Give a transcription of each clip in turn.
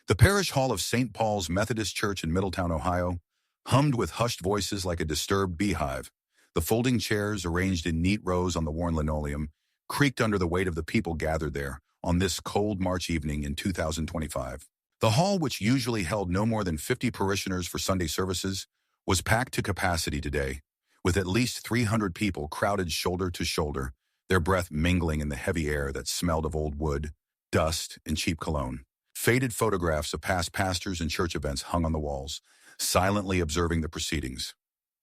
The parish hall of St. Paul's Methodist Church in Middletown, Ohio, hummed with hushed voices like a disturbed beehive. The folding chairs, arranged in neat rows on the worn linoleum, creaked under the weight of the people gathered there on this cold March evening in 2025. The hall, which usually held no more than 50 parishioners for Sunday services, was packed to capacity today, with at least 300 people crowded shoulder to shoulder, their breath mingling in the heavy air that smelled of old wood, dust, and cheap cologne. Faded photographs of past pastors and church events hung on the walls, silently observing the proceedings.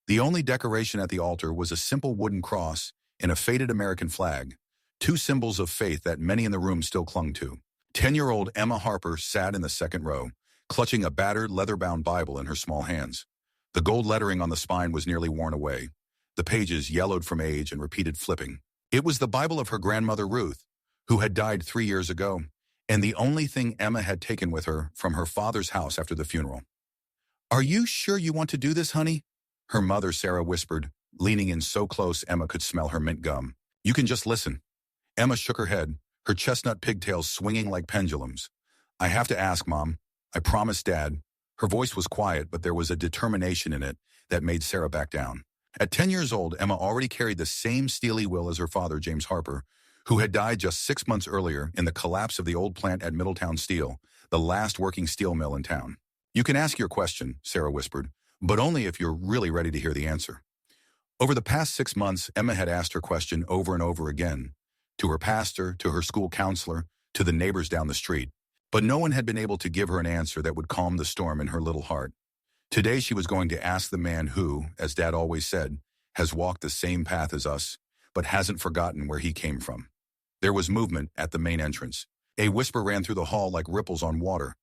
The only decoration at the altar was a simple wooden cross and a faded American flag, two symbols of faith that many in the room still clung to. 10-year-old Emma Harper sat in the second row, clutching a battered, leather-bound Bible in her small hands. The gold lettering on the spine was nearly worn away, the pages yellowed from age and repeated flipping. It was the Bible of her grandmother Ruth, who had died 3 years ago, and the only thing Emma had taken with her from her father's house after the funeral. "Are you sure you want to do this, honey?" her mother Sarah whispered, leaning in so close Emma could smell her mint gum. "You can just listen." Emma shook her head, her chestnut pigtails swinging like pendulums. "I have to ask, Mom. I promised Dad." Her voice was quiet, but there was a determination in it that made Sarah back down. At 10 years old, Emma already carried the same steely will as her father, James Harper, who had died just 6 months earlier in the collapse of the old plant at Middletown Steel, the last working steel mill in town. "You can ask your question," Sarah whispered, "but only if you're really ready to hear the answer." Over the past 6 months, Emma had asked her question over and over again, to her pastor, to her school counselor, to the neighbors down the street. But no one had been able to give her an answer that would calm the storm in her little heart. Today she was going to ask the man who, as Dad always said, has walked the same path as us, but hasn't forgotten where he came from. There was movement at the main entrance. A whisper ran through the hall like ripples on water.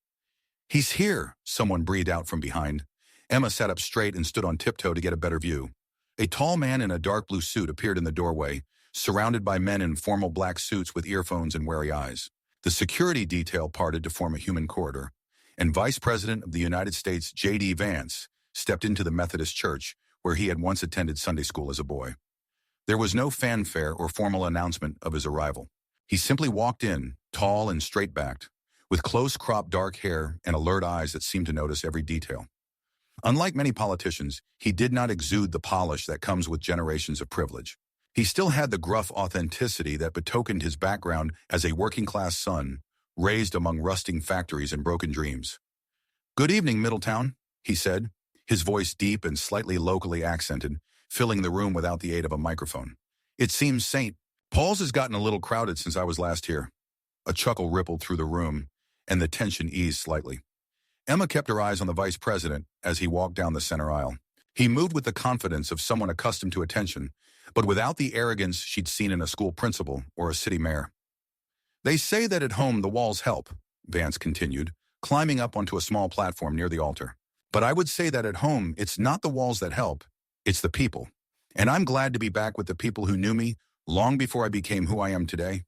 "He's here," someone breathed out from behind. Emma sat up straight and stood on tiptoe to get a better view. A tall man in a dark blue suit appeared in the doorway, surrounded by men in formal black suits with earphones and wary eyes. The security detail parted to form a human corridor, and Vice President of the United States J.D. Vance stepped into the Methodist Church, where he had once attended Sunday school as a boy. There was no fanfare or formal announcement of his arrival. He simply walked in, tall and straight-backed, with close-cropped dark hair and alert eyes that seemed to notice every detail. Unlike many politicians, he did not exude the polish that comes with generations of privilege. He still had the gruff authenticity that betokened his background as a working-class son, raised among rusting factories and broken dreams. "Good evening, Middletown," he said, his voice deep and slightly locally accented, filling the room without the aid of a microphone. "It seems St. Paul's has gotten a little crowded since I was last here." A chuckle rippled through the room, and the tension eased slightly. Emma kept her eyes on the vice president as he walked down the center aisle. He moved with the confidence of someone accustomed to attention, but without the arrogance she'd seen in a school principal or a city mayor. "They say that at home the walls help," Vance continued, climbing up onto a small platform near the altar. "But I would say that at home it's not the walls that help, it's the people. And I'm glad to be back with the people who knew me long before I became who I am today."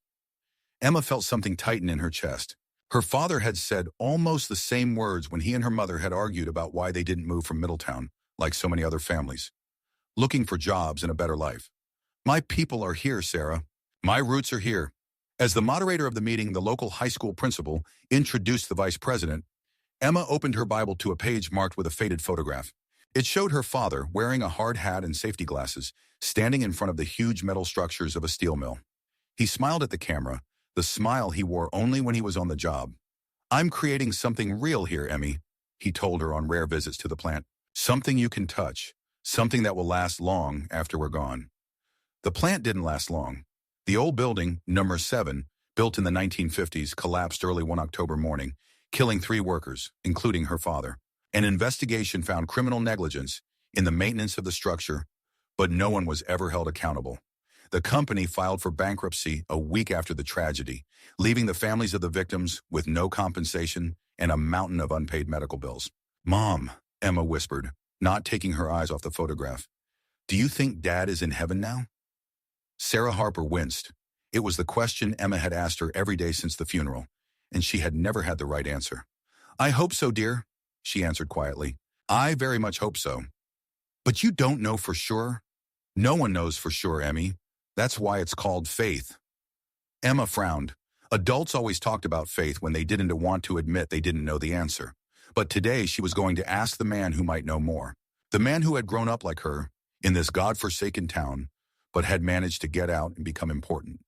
Emma felt something tighten in her chest. Her father had said almost the same words when he and her mother had argued about why they didn't move from Middletown, like so many other families. Looking for jobs and a better life. "My people are here, Sarah. My roots are here." As the moderator of the meeting, the local high school principal, introduced the vice president, Emma opened her Bible to a page marked with a faded photograph. It showed her father, wearing a hard hat and safety glasses, standing in front of the huge metal structures of a steel mill. He smiled at the camera, the smile he wore only when he was on the job. "I'm creating something real here, Emmy," he told her on rare visits to the plant. "Something you can touch, something that will last long after we're gone." The plant didn't last long. The old building, number 7, built in the 1950s, collapsed early one October morning, killing 3 workers, including her father. An investigation found criminal negligence in the maintenance of the structure, but no one was ever held accountable. The company filed for bankruptcy a week after the tragedy, leaving the families of the victims with no compensation and a mountain of unpaid medical bills. "Mom," Emma whispered, not taking her eyes off the photograph, "do you think Dad is in heaven now?" Sarah Harper winced. It was the question Emma had asked her every day since the funeral, and she had never had the right answer. "I hope so, dear," she answered quietly. "I very much hope so." "But you don't know for sure?" "No one knows for sure, Emmy. That's why it's called faith." Emma frowned. Adults always talked about faith when they didn't want to admit they didn't know the answer. But today she was going to ask the man who might know more. The man who had grown up like her, in this God-forsaken town, but had managed to get out and become important.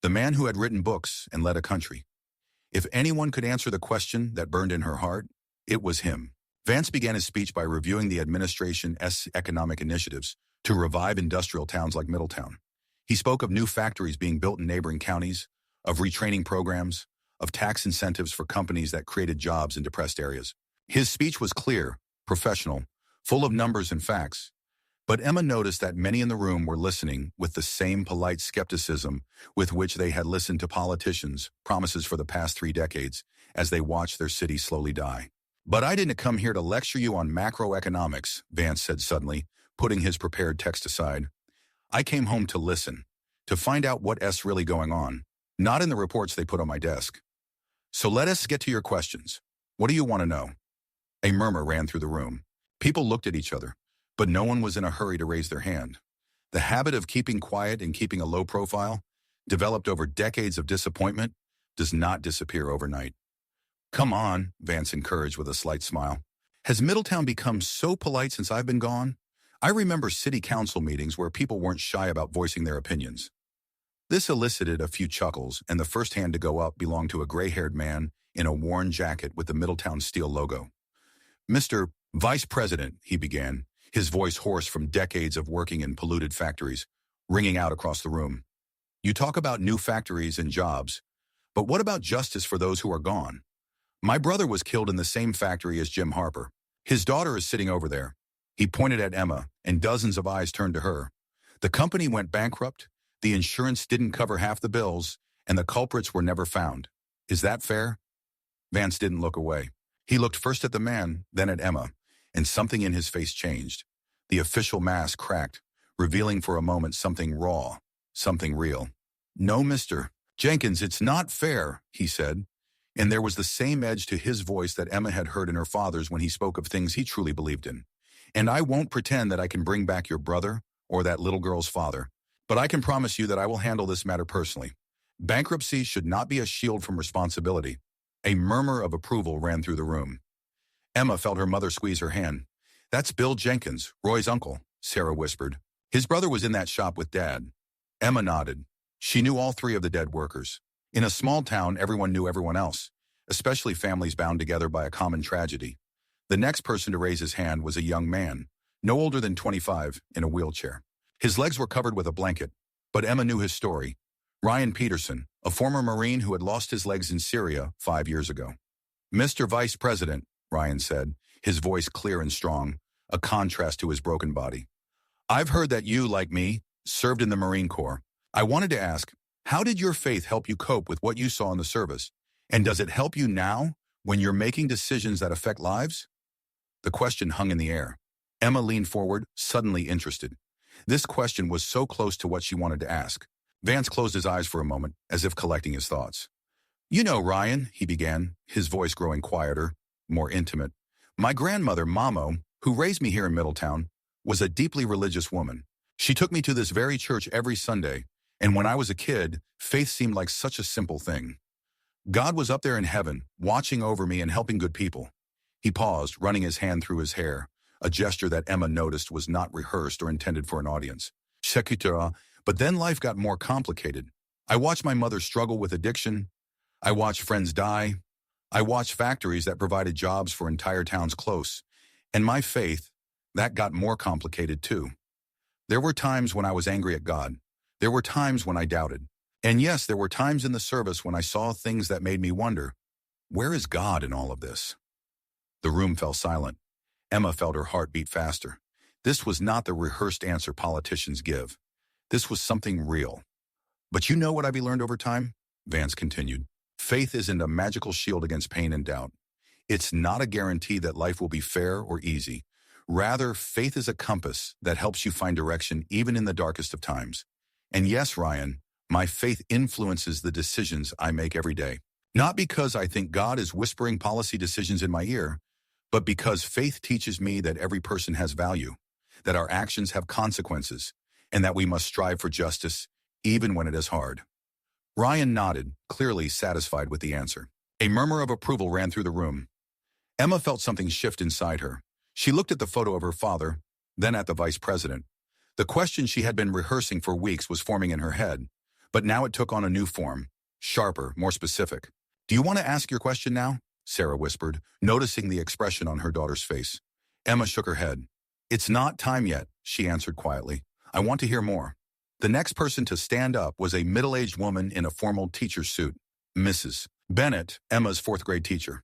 The man who had written books and led a country. If anyone could answer the question that burned in her heart, it was him. Vance began his speech by reviewing the administration's economic initiatives to revive industrial towns like Middletown. He spoke of new factories being built in neighboring counties, of retraining programs, of tax incentives for companies that created jobs in depressed areas. His speech was clear, professional, full of numbers and facts. But Emma noticed that many in the room were listening with the same polite skepticism with which they had listened to politicians' promises for the past 3 decades as they watched their city slowly die. "But I didn't come here to lecture you on macroeconomics," Vance said suddenly, putting his prepared text aside. "I came home to listen, to find out what's really going on, not in the reports they put on my desk. So let us get to your questions. What do you want to know?" A murmur ran through the room. People looked at each other, but no one was in a hurry to raise their hand. The habit of keeping quiet and keeping a low profile, developed over decades of disappointment, does not disappear overnight. "Come on," Vance encouraged with a slight smile. "Has Middletown become so polite since I've been gone? I remember city council meetings where people weren't shy about voicing their opinions." This elicited a few chuckles, and the first hand to go up belonged to a gray-haired man in a worn jacket with the Middletown Steel logo. "Mr. Vice President," he began, his voice hoarse from decades of working in polluted factories, ringing out across the room. "You talk about new factories and jobs, but what about justice for those who are gone? My brother was killed in the same factory as Jim Harper. His daughter is sitting over there." He pointed at Emma, and dozens of eyes turned to her. "The company went bankrupt, the insurance didn't cover half the bills, and the culprits were never found. Is that fair?" Vance didn't look away. He looked first at the man, then at Emma, and something in his face changed. The official mask cracked, revealing for a moment something raw, something real. "No, Mr. Jenkins, it's not fair," he said, and there was the same edge to his voice that Emma had heard in her father's when he spoke of things he truly believed in. "And I won't pretend that I can bring back your brother or that little girl's father, but I can promise you that I will handle this matter personally. Bankruptcy should not be a shield from responsibility." A murmur of approval ran through the room. Emma felt her mother squeeze her hand. "That's Bill Jenkins, Roy's uncle," Sarah whispered. "His brother was in that shop with Dad." Emma nodded. She knew all 3 of the dead workers. In a small town, everyone knew everyone else, especially families bound together by a common tragedy. The next person to raise his hand was a young man, no older than 25, in a wheelchair. His legs were covered with a blanket, but Emma knew his story. Ryan Peterson, a former Marine who had lost his legs in Syria 5 years ago. "Mr. Vice President," Ryan said, his voice clear and strong, a contrast to his broken body. "I've heard that you, like me, served in the Marine Corps. I wanted to ask, how did your faith help you cope with what you saw in the service? And does it help you now when you're making decisions that affect lives?" The question hung in the air. Emma leaned forward, suddenly interested. This question was so close to what she wanted to ask. Vance closed his eyes for a moment, as if collecting his thoughts. "You know, Ryan," he began, his voice growing quieter, more intimate. "My grandmother, Mamo, who raised me here in Middletown, was a deeply religious woman. She took me to this very church every Sunday, and when I was a kid, faith seemed like such a simple thing. God was up there in heaven, watching over me and helping good people." He paused, running his hand through his hair, a gesture that Emma noticed was not rehearsed or intended for an audience. "Etc. But then life got more complicated. I watched my mother struggle with addiction. I watched friends die. I watched factories that provided jobs for entire towns close. And my faith, that got more complicated too. There were times when I was angry at God. There were times when I doubted. And yes, there were times in the service when I saw things that made me wonder, where is God in all of this?" The room fell silent. Emma felt her heart beat faster. This was not the rehearsed answer politicians give. This was something real. "But you know what I've learned over time?" Vance continued. "Faith isn't a magical shield against pain and doubt. It's not a guarantee that life will be fair or easy. Rather, faith is a compass that helps you find direction even in the darkest of times. And yes, Ryan, my faith influences the decisions I make every day. Not because I think God is whispering policy decisions in my ear, but because faith teaches me that every person has value, that our actions have consequences, and that we must strive for justice even when it is hard." Ryan nodded, clearly satisfied with the answer. A murmur of approval ran through the room. Emma felt something shift inside her. She looked at the photo of her father, then at the vice president. The question she had been rehearsing for weeks was forming in her head, but now it took on a new form, sharper, more specific. "Do you want to ask your question now?" Sarah whispered, noticing the expression on her daughter's face. Emma shook her head. "It's not time yet," she answered quietly. "I want to hear more." The next person to stand up was a middle-aged woman in a formal teacher's suit, Mrs. Bennett, Emma's fourth-grade teacher.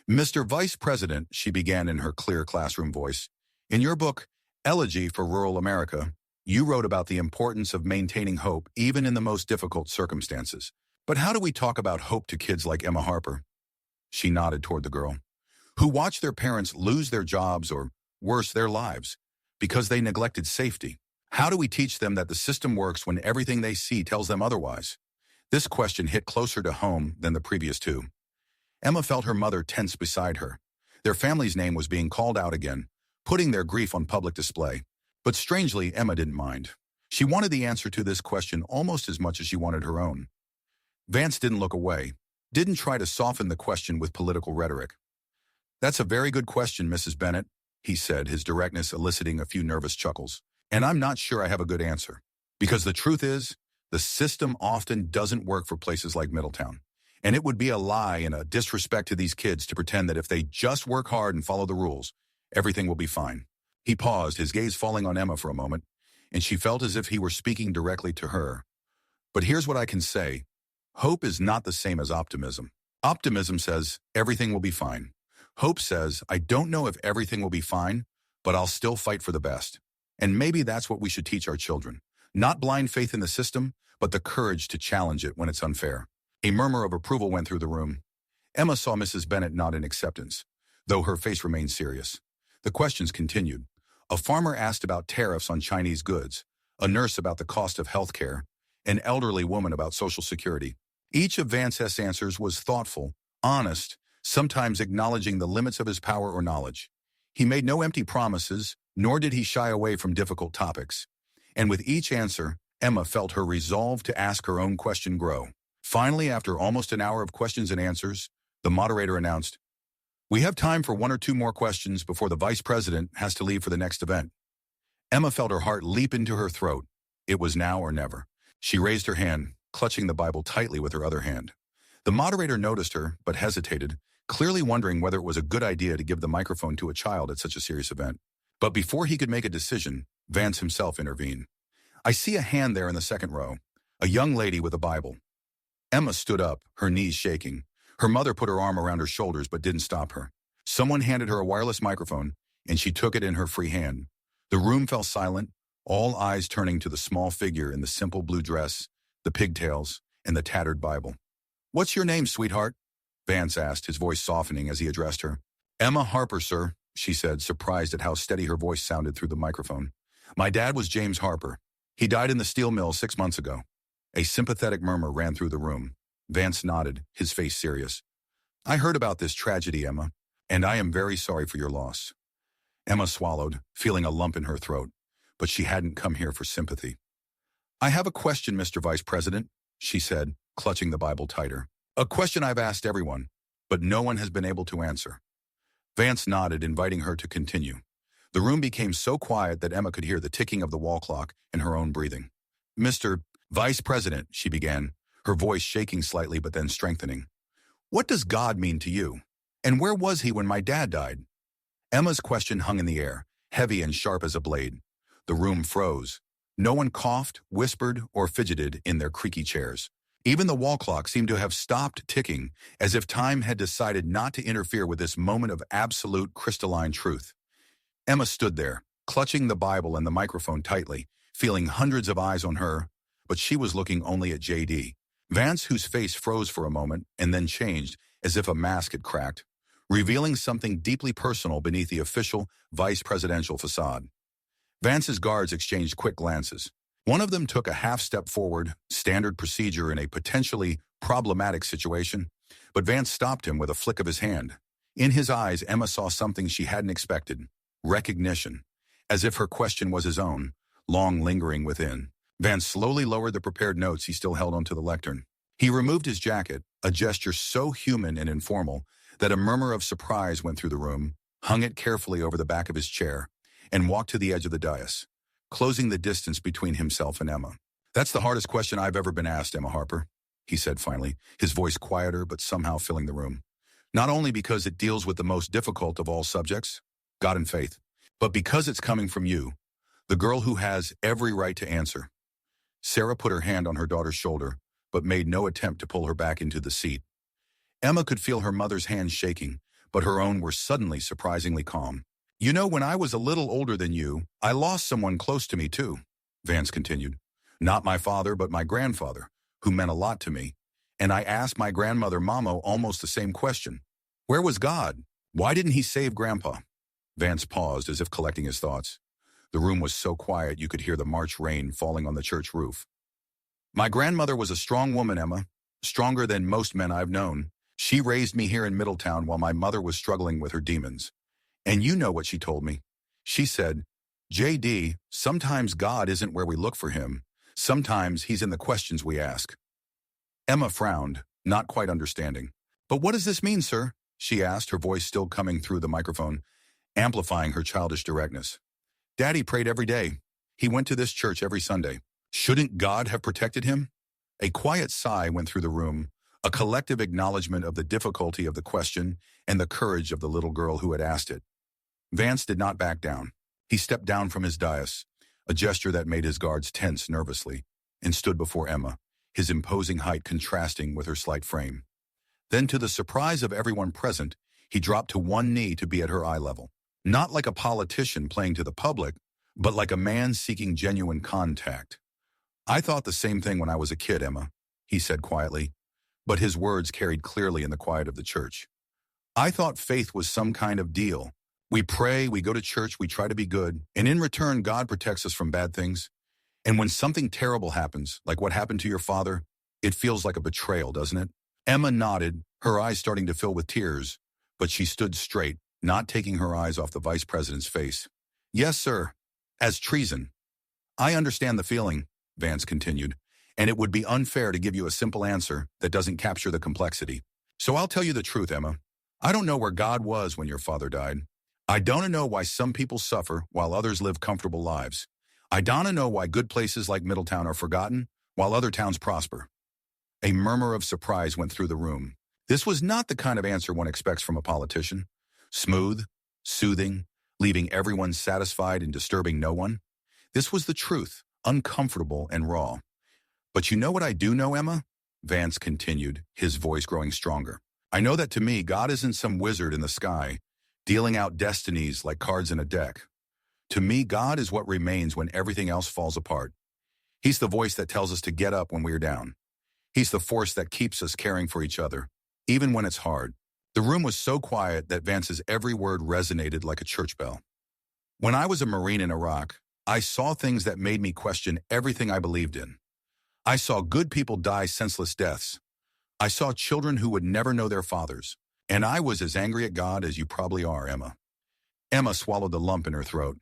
"Mr. Vice President," she began in her clear classroom voice, "in your book, Elegy for Rural America, you wrote about the importance of maintaining hope even in the most difficult circumstances. But how do we talk about hope to kids like Emma Harper?" She nodded toward the girl. "Who watch their parents lose their jobs or, worse, their lives, because they neglected safety. How do we teach them that the system works when everything they see tells them otherwise?" This question hit closer to home than the previous two. Emma felt her mother tense beside her. Their family's name was being called out again, putting their grief on public display. But strangely, Emma didn't mind. She wanted the answer to this question almost as much as she wanted her own. Vance didn't look away, didn't try to soften the question with political rhetoric. "That's a very good question, Mrs. Bennett," he said, his directness eliciting a few nervous chuckles. "And I'm not sure I have a good answer. Because the truth is, the system often doesn't work for places like Middletown. And it would be a lie and a disrespect to these kids to pretend that if they just work hard and follow the rules, everything will be fine." He paused, his gaze falling on Emma for a moment, and she felt as if he were speaking directly to her. "But here's what I can say. Hope is not the same as optimism. Optimism says, everything will be fine. Hope says, I don't know if everything will be fine, but I'll still fight for the best. And maybe that's what we should teach our children. Not blind faith in the system, but the courage to challenge it when it's unfair." A murmur of approval went through the room. Emma saw Mrs. Bennett nod in acceptance, though her face remained serious. The questions continued. A farmer asked about tariffs on Chinese goods, a nurse about the cost of health care, an elderly woman about Social Security. Each of Vance's answers was thoughtful, honest, sometimes acknowledging the limits of his power or knowledge. He made no empty promises, nor did he shy away from difficult topics. And with each answer, Emma felt her resolve to ask her own question grow. Finally, after almost an hour of questions and answers, the moderator announced, "We have time for one or two more questions before the vice president has to leave for the next event." Emma felt her heart leap into her throat. It was now or never. She raised her hand, clutching the Bible tightly with her other hand. The moderator noticed her, but hesitated, clearly wondering whether it was a good idea to give the microphone to a child at such a serious event. But before he could make a decision, Vance himself intervened. "I see a hand there in the second row, a young lady with a Bible." Emma stood up, her knees shaking. Her mother put her arm around her shoulders but didn't stop her. Someone handed her a wireless microphone, and she took it in her free hand. The room fell silent, all eyes turning to the small figure in the simple blue dress, the pigtails, and the tattered Bible. "What's your name, sweetheart?" Vance asked, his voice softening as he addressed her. "Emma Harper, sir," she said, surprised at how steady her voice sounded through the microphone. "My dad was James Harper. He died in the steel mill 6 months ago." A sympathetic murmur ran through the room. Vance nodded, his face serious. "I heard about this tragedy, Emma, and I am very sorry for your loss." Emma swallowed, feeling a lump in her throat, but she hadn't come here for sympathy. "I have a question, Mr. Vice President," she said, clutching the Bible tighter. "A question I've asked everyone, but no one has been able to answer." Vance nodded, inviting her to continue. The room became so quiet that Emma could hear the ticking of the wall clock and her own breathing. "Mr. Vice President," she began, her voice shaking slightly but then strengthening. "What does God mean to you? And where was he when my dad died?" Emma's question hung in the air, heavy and sharp as a blade. The room froze. No one coughed, whispered, or fidgeted in their creaky chairs. Even the wall clock seemed to have stopped ticking, as if time had decided not to interfere with this moment of absolute crystalline truth. Emma stood there, clutching the Bible and the microphone tightly, feeling hundreds of eyes on her, but she was looking only at J.D. Vance, whose face froze for a moment and then changed as if a mask had cracked, revealing something deeply personal beneath the official vice presidential facade. Vance's guards exchanged quick glances. One of them took a half step forward, standard procedure in a potentially problematic situation, but Vance stopped him with a flick of his hand. In his eyes, Emma saw something she hadn't expected: recognition, as if her question was his own, long lingering within. Vance slowly lowered the prepared notes he still held onto the lectern. He removed his jacket, a gesture so human and informal that a murmur of surprise went through the room, hung it carefully over the back of his chair, and walked to the edge of the dais, closing the distance between himself and Emma. "That's the hardest question I've ever been asked, Emma Harper," he said finally, his voice quieter but somehow filling the room. "Not only because it deals with the most difficult of all subjects, God and faith, but because it's coming from you, the girl who has every right to answer." Sarah put her hand on her daughter's shoulder, but made no attempt to pull her back into the seat. Emma could feel her mother's hands shaking, but her own were suddenly surprisingly calm. "You know, when I was a little older than you, I lost someone close to me too," Vance continued. "Not my father, but my grandfather, who meant a lot to me. And I asked my grandmother Mamo almost the same question. Where was God? Why didn't he save Grandpa?" Vance paused as if collecting his thoughts. The room was so quiet you could hear the March rain falling on the church roof. "My grandmother was a strong woman, Emma, stronger than most men I've known. She raised me here in Middletown while my mother was struggling with her demons. And you know what she told me. She said, 'JD, sometimes God isn't where we look for him. Sometimes he's in the questions we ask.'" Emma frowned, not quite understanding. "But what does this mean, sir?" she asked, her voice still coming through the microphone, amplifying her childish directness. "Daddy prayed every day. He went to this church every Sunday. Shouldn't God have protected him?" A quiet sigh went through the room, a collective acknowledgement of the difficulty of the question and the courage of the little girl who had asked it. Vance did not back down. He stepped down from his dais, a gesture that made his guards tense nervously, and stood before Emma, his imposing height contrasting with her slight frame. Then, to the surprise of everyone present, he dropped to one knee to be at her eye level. Not like a politician playing to the public, but like a man seeking genuine contact. "I thought the same thing when I was a kid, Emma," he said quietly, but his words carried clearly in the quiet of the church. "I thought faith was some kind of deal. We pray, we go to church, we try to be good, and in return God protects us from bad things. And when something terrible happens, like what happened to your father, it feels like a betrayal, doesn't it?" Emma nodded, her eyes starting to fill with tears, but she stood straight, not taking her eyes off the vice president's face. "Yes, sir. As treason." "I understand the feeling," Vance continued, "and it would be unfair to give you a simple answer that doesn't capture the complexity. So I'll tell you the truth, Emma. I don't know where God was when your father died. I don't know why some people suffer while others live comfortable lives. I don't know why good places like Middletown are forgotten while other towns prosper." A murmur of surprise went through the room. This was not the kind of answer one expects from a politician. Smooth, soothing, leaving everyone satisfied and disturbing no one. This was the truth, uncomfortable and raw. "But you know what I do know, Emma?" Vance continued, his voice growing stronger. "I know that to me, God isn't some wizard in the sky, dealing out destinies like cards in a deck. To me, God is what remains when everything else falls apart. He's the voice that tells us to get up when we're down. He's the force that keeps us caring for each other, even when it's hard." The room was so quiet that Vance's every word resonated like a church bell. "When I was a Marine in Iraq, I saw things that made me question everything I believed in. I saw good people die senseless deaths. I saw children who would never know their fathers. And I was as angry at God as you probably are, Emma." Emma swallowed the lump in her throat.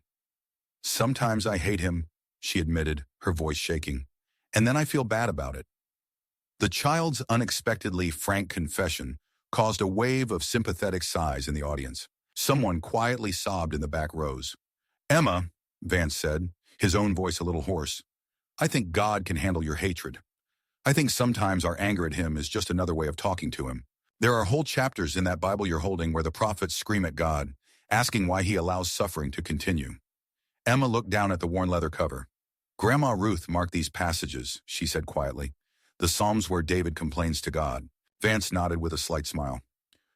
"Sometimes I hate him," she admitted, her voice shaking. "And then I feel bad about it." The child's unexpectedly frank confession caused a wave of sympathetic sighs in the audience. Someone quietly sobbed in the back rows. "Emma," Vance said, his own voice a little hoarse, "I think God can handle your hatred. I think sometimes our anger at him is just another way of talking to him. There are whole chapters in that Bible you're holding where the prophets scream at God, asking why he allows suffering to continue." Emma looked down at the worn leather cover. "Grandma Ruth marked these passages," she said quietly. "The Psalms where David complains to God." Vance nodded with a slight smile.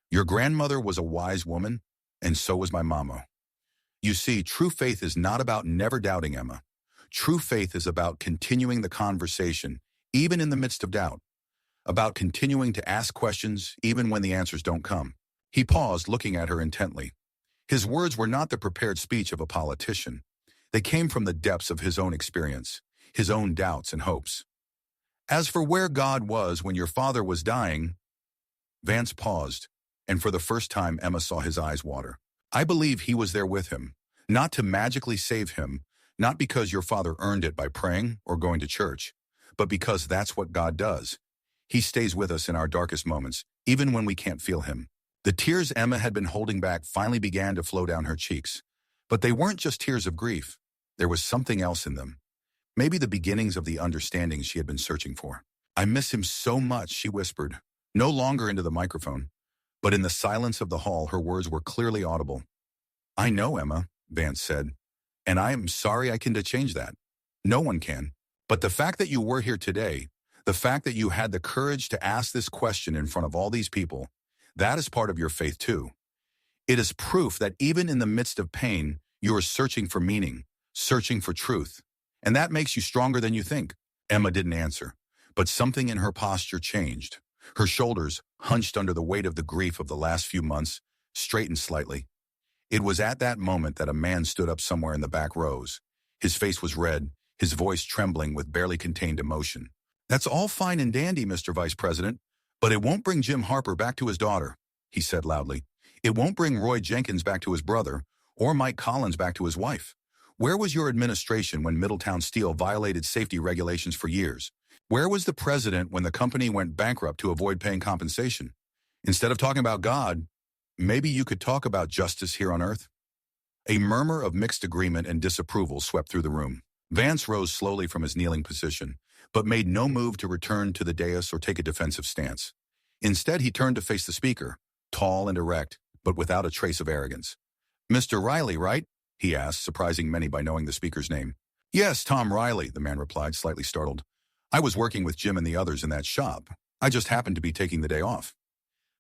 "Your grandmother was a wise woman, and so was my mama. You see, true faith is not about never doubting, Emma. True faith is about continuing the conversation, even in the midst of doubt. About continuing to ask questions, even when the answers don't come." He paused, looking at her intently. His words were not the prepared speech of a politician. They came from the depths of his own experience, his own doubts and hopes. "As for where God was when your father was dying," Vance paused, and for the first time Emma saw his eyes water. "I believe he was there with him, not to magically save him, not because your father earned it by praying or going to church, but because that's what God does. He stays with us in our darkest moments, even when we can't feel him. The tears Emma had been holding back finally began to flow down her cheeks. But they weren't just tears of grief. There was something else in them. Maybe the beginnings of the understanding she had been searching for. "I miss him so much," she whispered, no longer into the microphone. But in the silence of the hall, her words were clearly audible. "I know, Emma," Vance said, "and I am sorry I can change that. No one can. But the fact that you were here today, the fact that you had the courage to ask this question in front of all these people, that is part of your faith too. It is proof that even in the midst of pain, you are searching for meaning, searching for truth. And that makes you stronger than you think." Emma didn't answer, but something in her posture changed. Her shoulders, hunched under the weight of the grief of the last few months, straightened slightly. It was at that moment that a man stood up somewhere in the back rows. His face was red, his voice trembling with barely contained emotion. "That's all fine and dandy, Mr. Vice President, but it won't bring Jim Harper back to his daughter," he said loudly. "It won't bring Roy Jenkins back to his brother, or Mike Collins back to his wife. Where was your administration when Middletown Steel violated safety regulations for years? Where was the president when the company went bankrupt to avoid paying compensation? Instead of talking about God, maybe you could talk about justice here on earth?" A murmur of mixed agreement and disapproval swept through the room. Vance rose slowly from his kneeling position, but made no move to return to the dais or take a defensive stance. Instead, he turned to face the speaker, tall and erect, but without a trace of arrogance. "Mr. Riley, right?" he asked, surprising many by knowing the speaker's name. "Yes, Tom Riley," the man replied, slightly startled. "I was working with Jim and the others in that shop. I just happened to be taking the day off."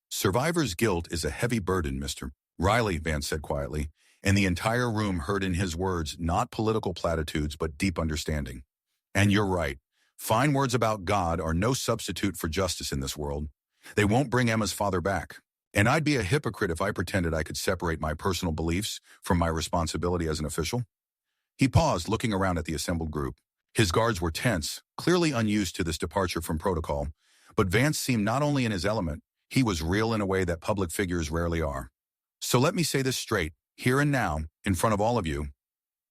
"Survivor's guilt is a heavy burden, Mr. Riley," Vance said quietly, and the entire room heard in his words not political platitudes but deep understanding. "And you're right. Fine words about God are no substitute for justice in this world. They won't bring Emma's father back. And I'd be a hypocrite if I pretended I could separate my personal beliefs from my responsibility as an official." He paused, looking around at the assembled group. His guards were tense, clearly unused to this departure from protocol, but Vance seemed not only in his element, he was real in a way that public figures rarely are. "So let me say this straight, here and now, in front of all of you.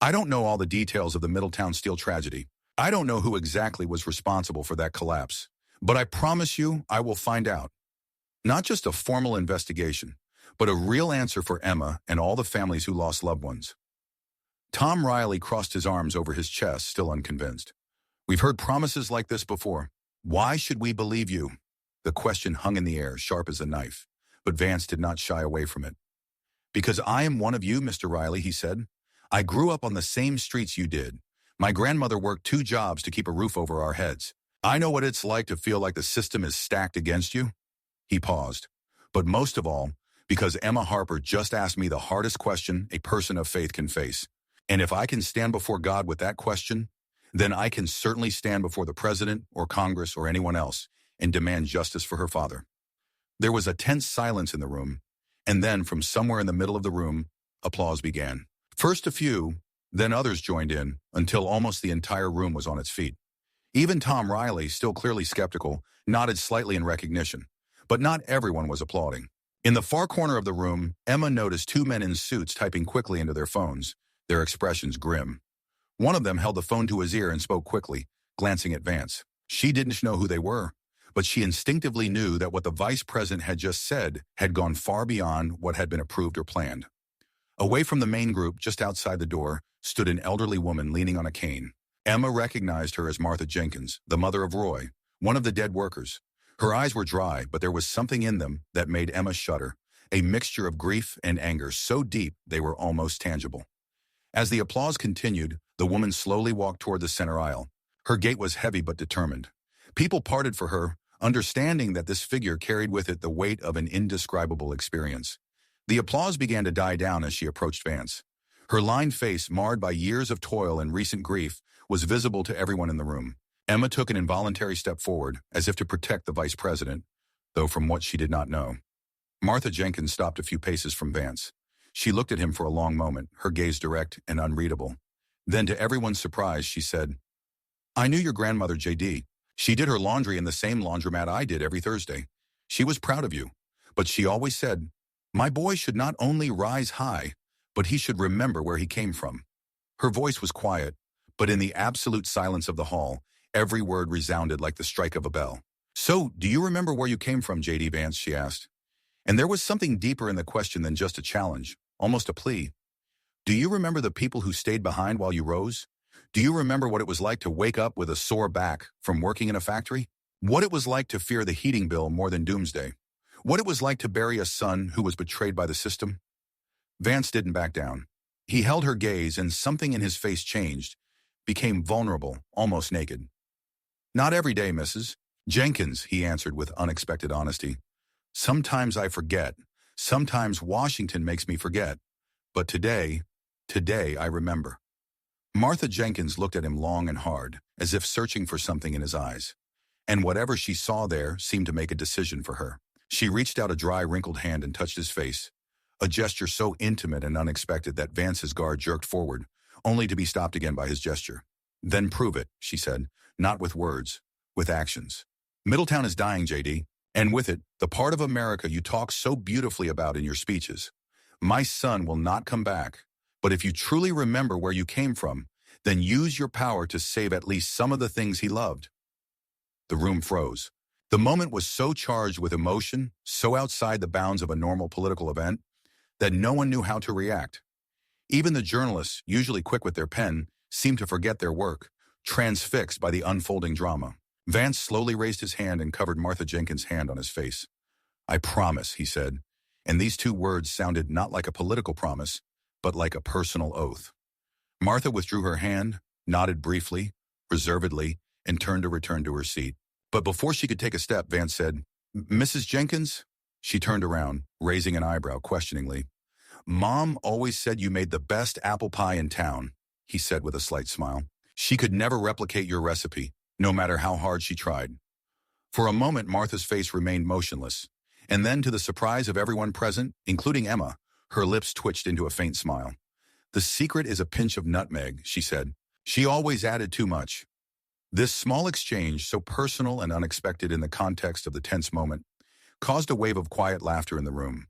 I don't know all the details of the Middletown Steel tragedy. I don't know who exactly was responsible for that collapse. But I promise you, I will find out. Not just a formal investigation, but a real answer for Emma and all the families who lost loved ones." Tom Riley crossed his arms over his chest, still unconvinced. "We've heard promises like this before. Why should we believe you?" The question hung in the air, sharp as a knife, but Vance did not shy away from it. "Because I am one of you, Mr. Riley," he said. "I grew up on the same streets you did. My grandmother worked 2 jobs to keep a roof over our heads. I know what it's like to feel like the system is stacked against you." He paused. "But most of all, because Emma Harper just asked me the hardest question a person of faith can face. And if I can stand before God with that question, then I can certainly stand before the president or Congress or anyone else and demand justice for her father." There was a tense silence in the room, and then from somewhere in the middle of the room, applause began. First a few, then others joined in, until almost the entire room was on its feet. Even Tom Riley, still clearly skeptical, nodded slightly in recognition. But not everyone was applauding. In the far corner of the room, Emma noticed 2 men in suits typing quickly into their phones, their expressions grim. One of them held the phone to his ear and spoke quickly, glancing at Vance. She didn't know who they were, but she instinctively knew that what the vice president had just said had gone far beyond what had been approved or planned. Away from the main group, just outside the door, stood an elderly woman leaning on a cane. Emma recognized her as Martha Jenkins, the mother of Roy, one of the dead workers. Her eyes were dry, but there was something in them that made Emma shudder, a mixture of grief and anger so deep they were almost tangible. As the applause continued, the woman slowly walked toward the center aisle. Her gait was heavy but determined. People parted for her, understanding that this figure carried with it the weight of an indescribable experience. The applause began to die down as she approached Vance. Her lined face, marred by years of toil and recent grief, was visible to everyone in the room. Emma took an involuntary step forward, as if to protect the vice president, though from what she did not know. Martha Jenkins stopped a few paces from Vance. She looked at him for a long moment, her gaze direct and unreadable. Then, to everyone's surprise, she said, "I knew your grandmother, J.D. She did her laundry in the same laundromat I did every Thursday. She was proud of you, but she always said, 'My boy should not only rise high, but he should remember where he came from.'" Her voice was quiet, but in the absolute silence of the hall, every word resounded like the strike of a bell. "So, do you remember where you came from, J.D. Vance?" she asked. And there was something deeper in the question than just a challenge, almost a plea. "Do you remember the people who stayed behind while you rose? Do you remember what it was like to wake up with a sore back from working in a factory? What it was like to fear the heating bill more than doomsday? What it was like to bury a son who was betrayed by the system?" Vance didn't back down. He held her gaze, and something in his face changed, became vulnerable, almost naked. "Not every day, Mrs. Jenkins," he answered with unexpected honesty. "Sometimes I forget. Sometimes Washington makes me forget. But today I remember." Martha Jenkins looked at him long and hard, as if searching for something in his eyes. And whatever she saw there seemed to make a decision for her. She reached out a dry, wrinkled hand and touched his face, a gesture so intimate and unexpected that Vance's guard jerked forward, only to be stopped again by his gesture. "Then prove it," she said, "not with words, with actions. Middletown is dying, J.D., and with it, the part of America you talk so beautifully about in your speeches. My son will not come back, but if you truly remember where you came from, then use your power to save at least some of the things he loved." The room froze. The moment was so charged with emotion, so outside the bounds of a normal political event, that no one knew how to react. Even the journalists, usually quick with their pen, seemed to forget their work, transfixed by the unfolding drama. Vance slowly raised his hand and covered Martha Jenkins' hand on his face. "I promise," he said, and these two words sounded not like a political promise, but like a personal oath. Martha withdrew her hand, nodded briefly, reservedly, and turned to return to her seat. But before she could take a step, Vance said, "Mrs. Jenkins?" She turned around, raising an eyebrow questioningly. "Mom always said you made the best apple pie in town," he said with a slight smile. "She could never replicate your recipe, no matter how hard she tried." For a moment, Martha's face remained motionless, and then, to the surprise of everyone present, including Emma, her lips twitched into a faint smile. "The secret is a pinch of nutmeg," she said. "She always added too much." This small exchange, so personal and unexpected in the context of the tense moment, caused a wave of quiet laughter in the room.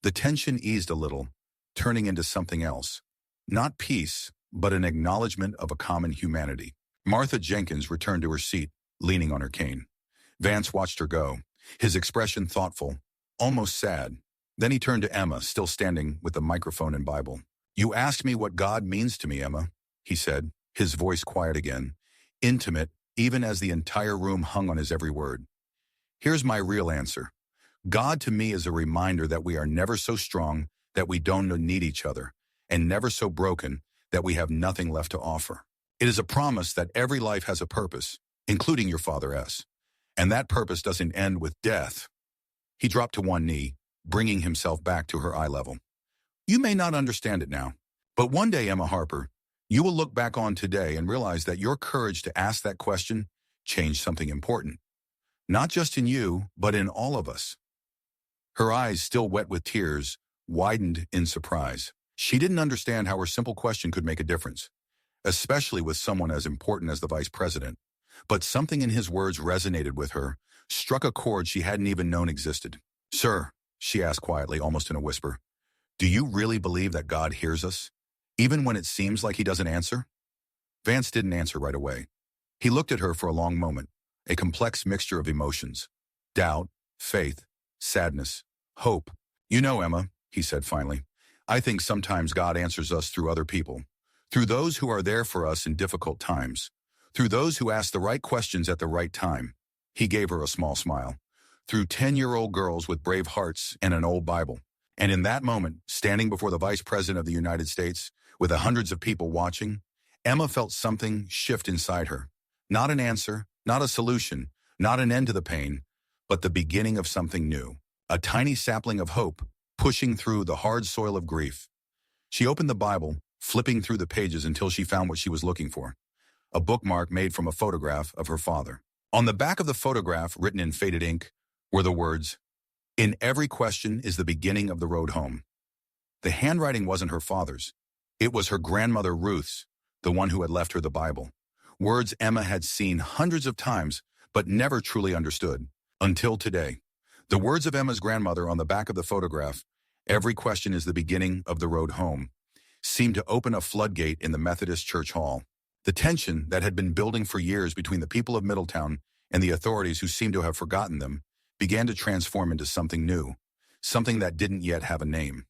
The tension eased a little, turning into something else. Not peace, but an acknowledgement of a common humanity. Martha Jenkins returned to her seat, leaning on her cane. Vance watched her go, his expression thoughtful, almost sad. Then he turned to Emma, still standing with the microphone and Bible. "You asked me what God means to me, Emma," he said, his voice quiet again, intimate, even as the entire room hung on his every word. "Here's my real answer. God to me is a reminder that we are never so strong that we don't need each other, and never so broken that we have nothing left to offer. It is a promise that every life has a purpose, including your Father S. And that purpose doesn't end with death." He dropped to one knee, bringing himself back to her eye level. "You may not understand it now, but one day, Emma Harper, you will look back on today and realize that your courage to ask that question changed something important. Not just in you, but in all of us." Her eyes, still wet with tears, widened in surprise. She didn't understand how her simple question could make a difference, especially with someone as important as the vice president. But something in his words resonated with her, struck a chord she hadn't even known existed. "Sir," she asked quietly, almost in a whisper, "do you really believe that God hears us, even when it seems like he doesn't answer?" Vance didn't answer right away. He looked at her for a long moment, a complex mixture of emotions: doubt, faith, sadness, hope. "You know, Emma," he said finally, "I think sometimes God answers us through other people, through those who are there for us in difficult times, through those who ask the right questions at the right time." He gave her a small smile. "Through 10-year-old girls with brave hearts and an old Bible." And in that moment, standing before the Vice President of the United States, with the hundreds of people watching, Emma felt something shift inside her. Not an answer, not a solution, not an end to the pain, but the beginning of something new. A tiny sapling of hope, pushing through the hard soil of grief. She opened the Bible, flipping through the pages until she found what she was looking for: a bookmark made from a photograph of her father. On the back of the photograph, written in faded ink, were the words, "In every question is the beginning of the road home." The handwriting wasn't her father's. It was her grandmother Ruth's, the one who had left her the Bible. Words Emma had seen hundreds of times, but never truly understood, until today. The words of Emma's grandmother on the back of the photograph, "Every question is the beginning of the road home," seemed to open a floodgate in the Methodist church hall. The tension that had been building for years between the people of Middletown and the authorities, who seemed to have forgotten them, began to transform into something new, something that didn't yet have a name.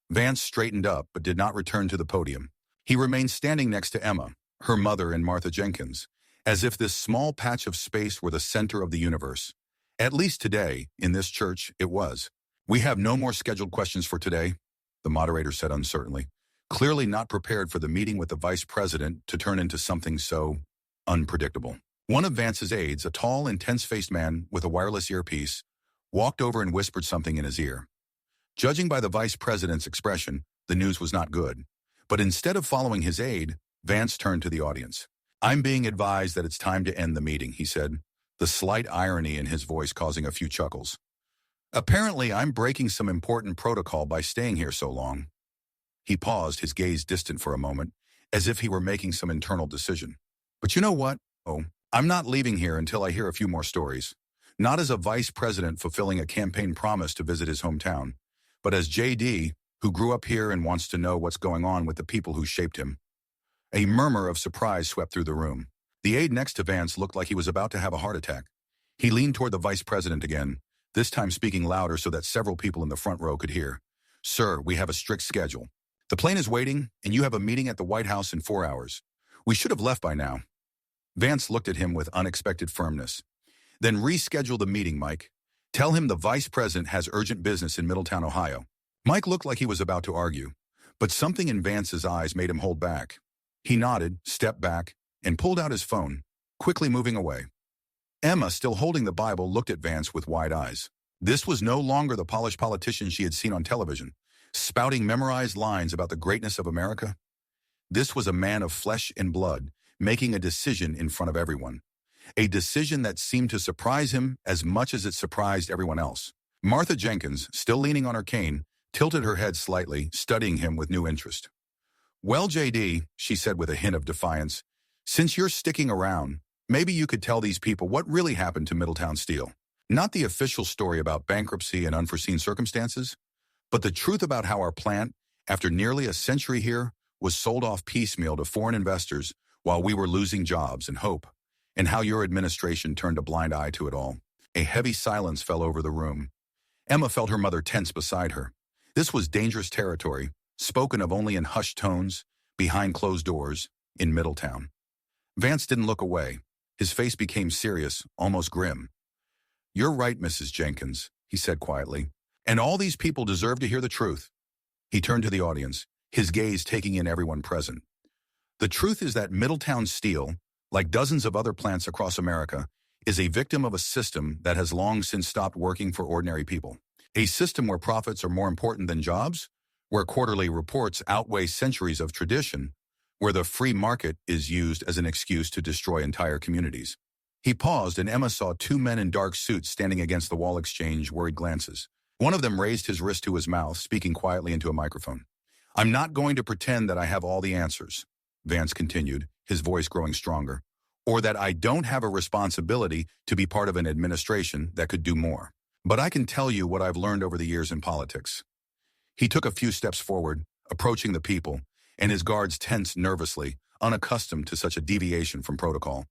Vance straightened up but did not return to the podium. He remained standing next to Emma, her mother, and Martha Jenkins, as if this small patch of space were the center of the universe. At least today, in this church, it was. "We have no more scheduled questions for today," the moderator said uncertainly, clearly not prepared for the meeting with the vice president to turn into something so unpredictable. One of Vance's aides, a tall, intense-faced man with a wireless earpiece, walked over and whispered something in his ear. Judging by the vice president's expression, the news was not good. But instead of following his aide, Vance turned to the audience. "I'm being advised that it's time to end the meeting," he said, the slight irony in his voice causing a few chuckles. "Apparently, I'm breaking some important protocol by staying here so long." He paused, his gaze distant for a moment, as if he were making some internal decision. "But you know what? Oh, I'm not leaving here until I hear a few more stories. Not as a vice president fulfilling a campaign promise to visit his hometown, but as JD, who grew up here and wants to know what's going on with the people who shaped him." A murmur of surprise swept through the room. The aide next to Vance looked like he was about to have a heart attack. He leaned toward the vice president again, this time speaking louder so that several people in the front row could hear. "Sir, we have a strict schedule. The plane is waiting, and you have a meeting at the White House in 4 hours. We should have left by now." Vance looked at him with unexpected firmness. "Then reschedule the meeting, Mike. Tell him the vice president has urgent business in Middletown, Ohio." Mike looked like he was about to argue, but something in Vance's eyes made him hold back. He nodded, stepped back, and pulled out his phone, quickly moving away. Emma, still holding the Bible, looked at Vance with wide eyes. This was no longer the polished politician she had seen on television, spouting memorized lines about the greatness of America. This was a man of flesh and blood, making a decision in front of everyone. A decision that seemed to surprise him as much as it surprised everyone else. Martha Jenkins, still leaning on her cane, tilted her head slightly, studying him with new interest. "Well, JD," she said with a hint of defiance, "since you're sticking around, maybe you could tell these people what really happened to Middletown Steel. Not the official story about bankruptcy and unforeseen circumstances, but the truth about how our plant, after nearly a century here, was sold off piecemeal to foreign investors while we were losing jobs and hope, and how your administration turned a blind eye to it all." A heavy silence fell over the room. Emma felt her mother tense beside her. This was dangerous territory, spoken of only in hushed tones, behind closed doors, in Middletown. Vance didn't look away. His face became serious, almost grim. "You're right, Mrs. Jenkins," he said quietly. "And all these people deserve to hear the truth." He turned to the audience, his gaze taking in everyone present. "The truth is that Middletown Steel, like dozens of other plants across America, is a victim of a system that has long since stopped working for ordinary people. A system where profits are more important than jobs, where quarterly reports outweigh centuries of tradition, where the free market is used as an excuse to destroy entire communities." He paused, and Emma saw 2 men in dark suits standing against the wall exchange worried glances. One of them raised his wrist to his mouth, speaking quietly into a microphone. "I'm not going to pretend that I have all the answers," Vance continued, his voice growing stronger, "or that I don't have a responsibility to be part of an administration that could do more. But I can tell you what I've learned over the years in politics." He took a few steps forward, approaching the people, and his guards tensed nervously, unaccustomed to such a deviation from protocol.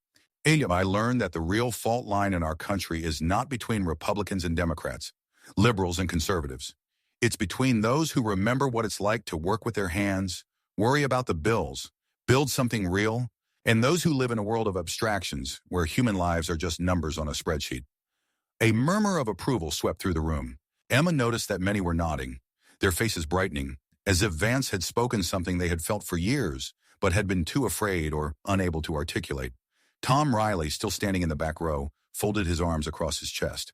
"I learned that the real fault line in our country is not between Republicans and Democrats, liberals and conservatives. It's between those who remember what it's like to work with their hands, worry about the bills, build something real, and those who live in a world of abstractions where human lives are just numbers on a spreadsheet." A murmur of approval swept through the room. Emma noticed that many were nodding, their faces brightening, as if Vance had spoken something they had felt for years, but had been too afraid or unable to articulate. Tom Riley, still standing in the back row, folded his arms across his chest.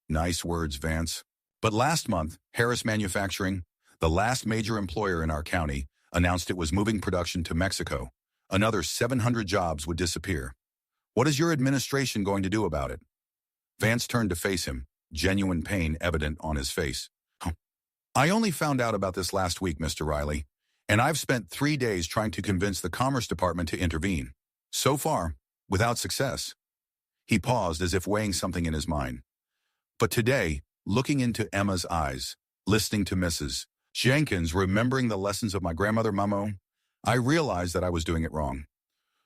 "Nice words, Vance. But last month, Harris Manufacturing, the last major employer in our county, announced it was moving production to Mexico. Another 700 jobs would disappear. What is your administration going to do about it?" Vance turned to face him, genuine pain evident on his face. "I only found out about this last week, Mr. Riley, and I've spent 3 days trying to convince the Commerce Department to intervene. So far, without success." He paused as if weighing something in his mind. "But today, looking into Emma's eyes, listening to Mrs. Jenkins, remembering the lessons of my grandmother Mamo, I realized that I was doing it wrong.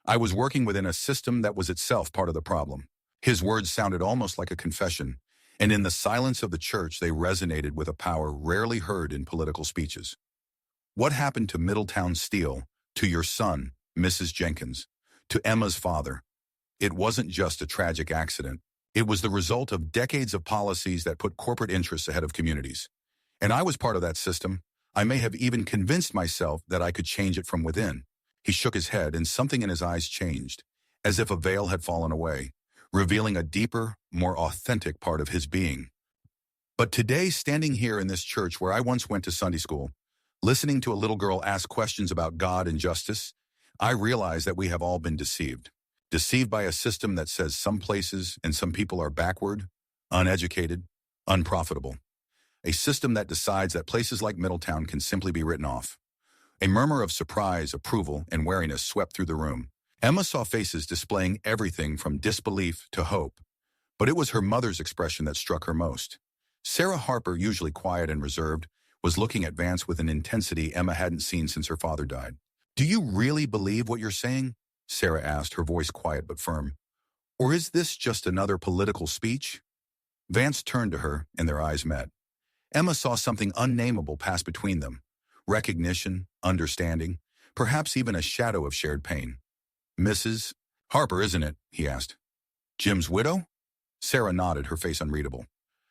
I was working within a system that was itself part of the problem." His words sounded almost like a confession, and in the silence of the church they resonated with a power rarely heard in political speeches. What happened to Middletown Steel, to your son, Mrs. Jenkins, to Emma's father? It wasn't just a tragic accident. It was the result of decades of policies that put corporate interests ahead of communities. And I was part of that system. I may have even convinced myself that I could change it from within. He shook his head, and something in his eyes changed, as if a veil had fallen away, revealing a deeper, more authentic part of his being. But today, standing here in this church where I once went to Sunday school, listening to a little girl ask questions about God and justice, I realize that we have all been deceived. Deceived by a system that says some places and some people are backward, uneducated, unprofitable. A system that decides that places like Middletown can simply be written off. A murmur of surprise, approval, and wariness swept through the room. Emma saw faces displaying everything from disbelief to hope, but it was her mother's expression that struck her most. Sarah Harper, usually quiet and reserved, was looking at Vance with an intensity Emma hadn't seen since her father died. "Do you really believe what you're saying?" Sarah asked, her voice quiet but firm. "Or is this just another political speech?" Vance turned to her, and their eyes met. Emma saw something unnameable pass between them. Recognition, understanding, perhaps even a shadow of shared pain. "Mrs. Harper, isn't it?" he asked. "Jim's widow?" Sarah nodded, her face unreadable.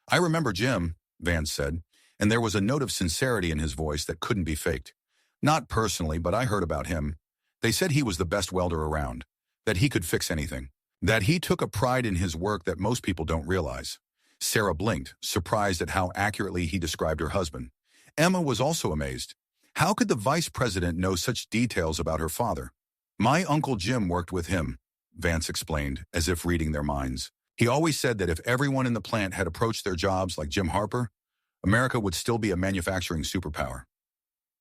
"I remember Jim," Vance said, and there was a note of sincerity in his voice that couldn't be faked. "Not personally, but I heard about him. They said he was the best welder around, that he could fix anything, that he took a pride in his work that most people don't realize." Sarah blinked, surprised at how accurately he described her husband. Emma was also amazed. How could the vice president know such details about her father? "My Uncle Jim worked with him," Vance explained, as if reading their minds. "He always said that if everyone in the plant had approached their jobs like Jim Harper, America would still be a manufacturing superpower."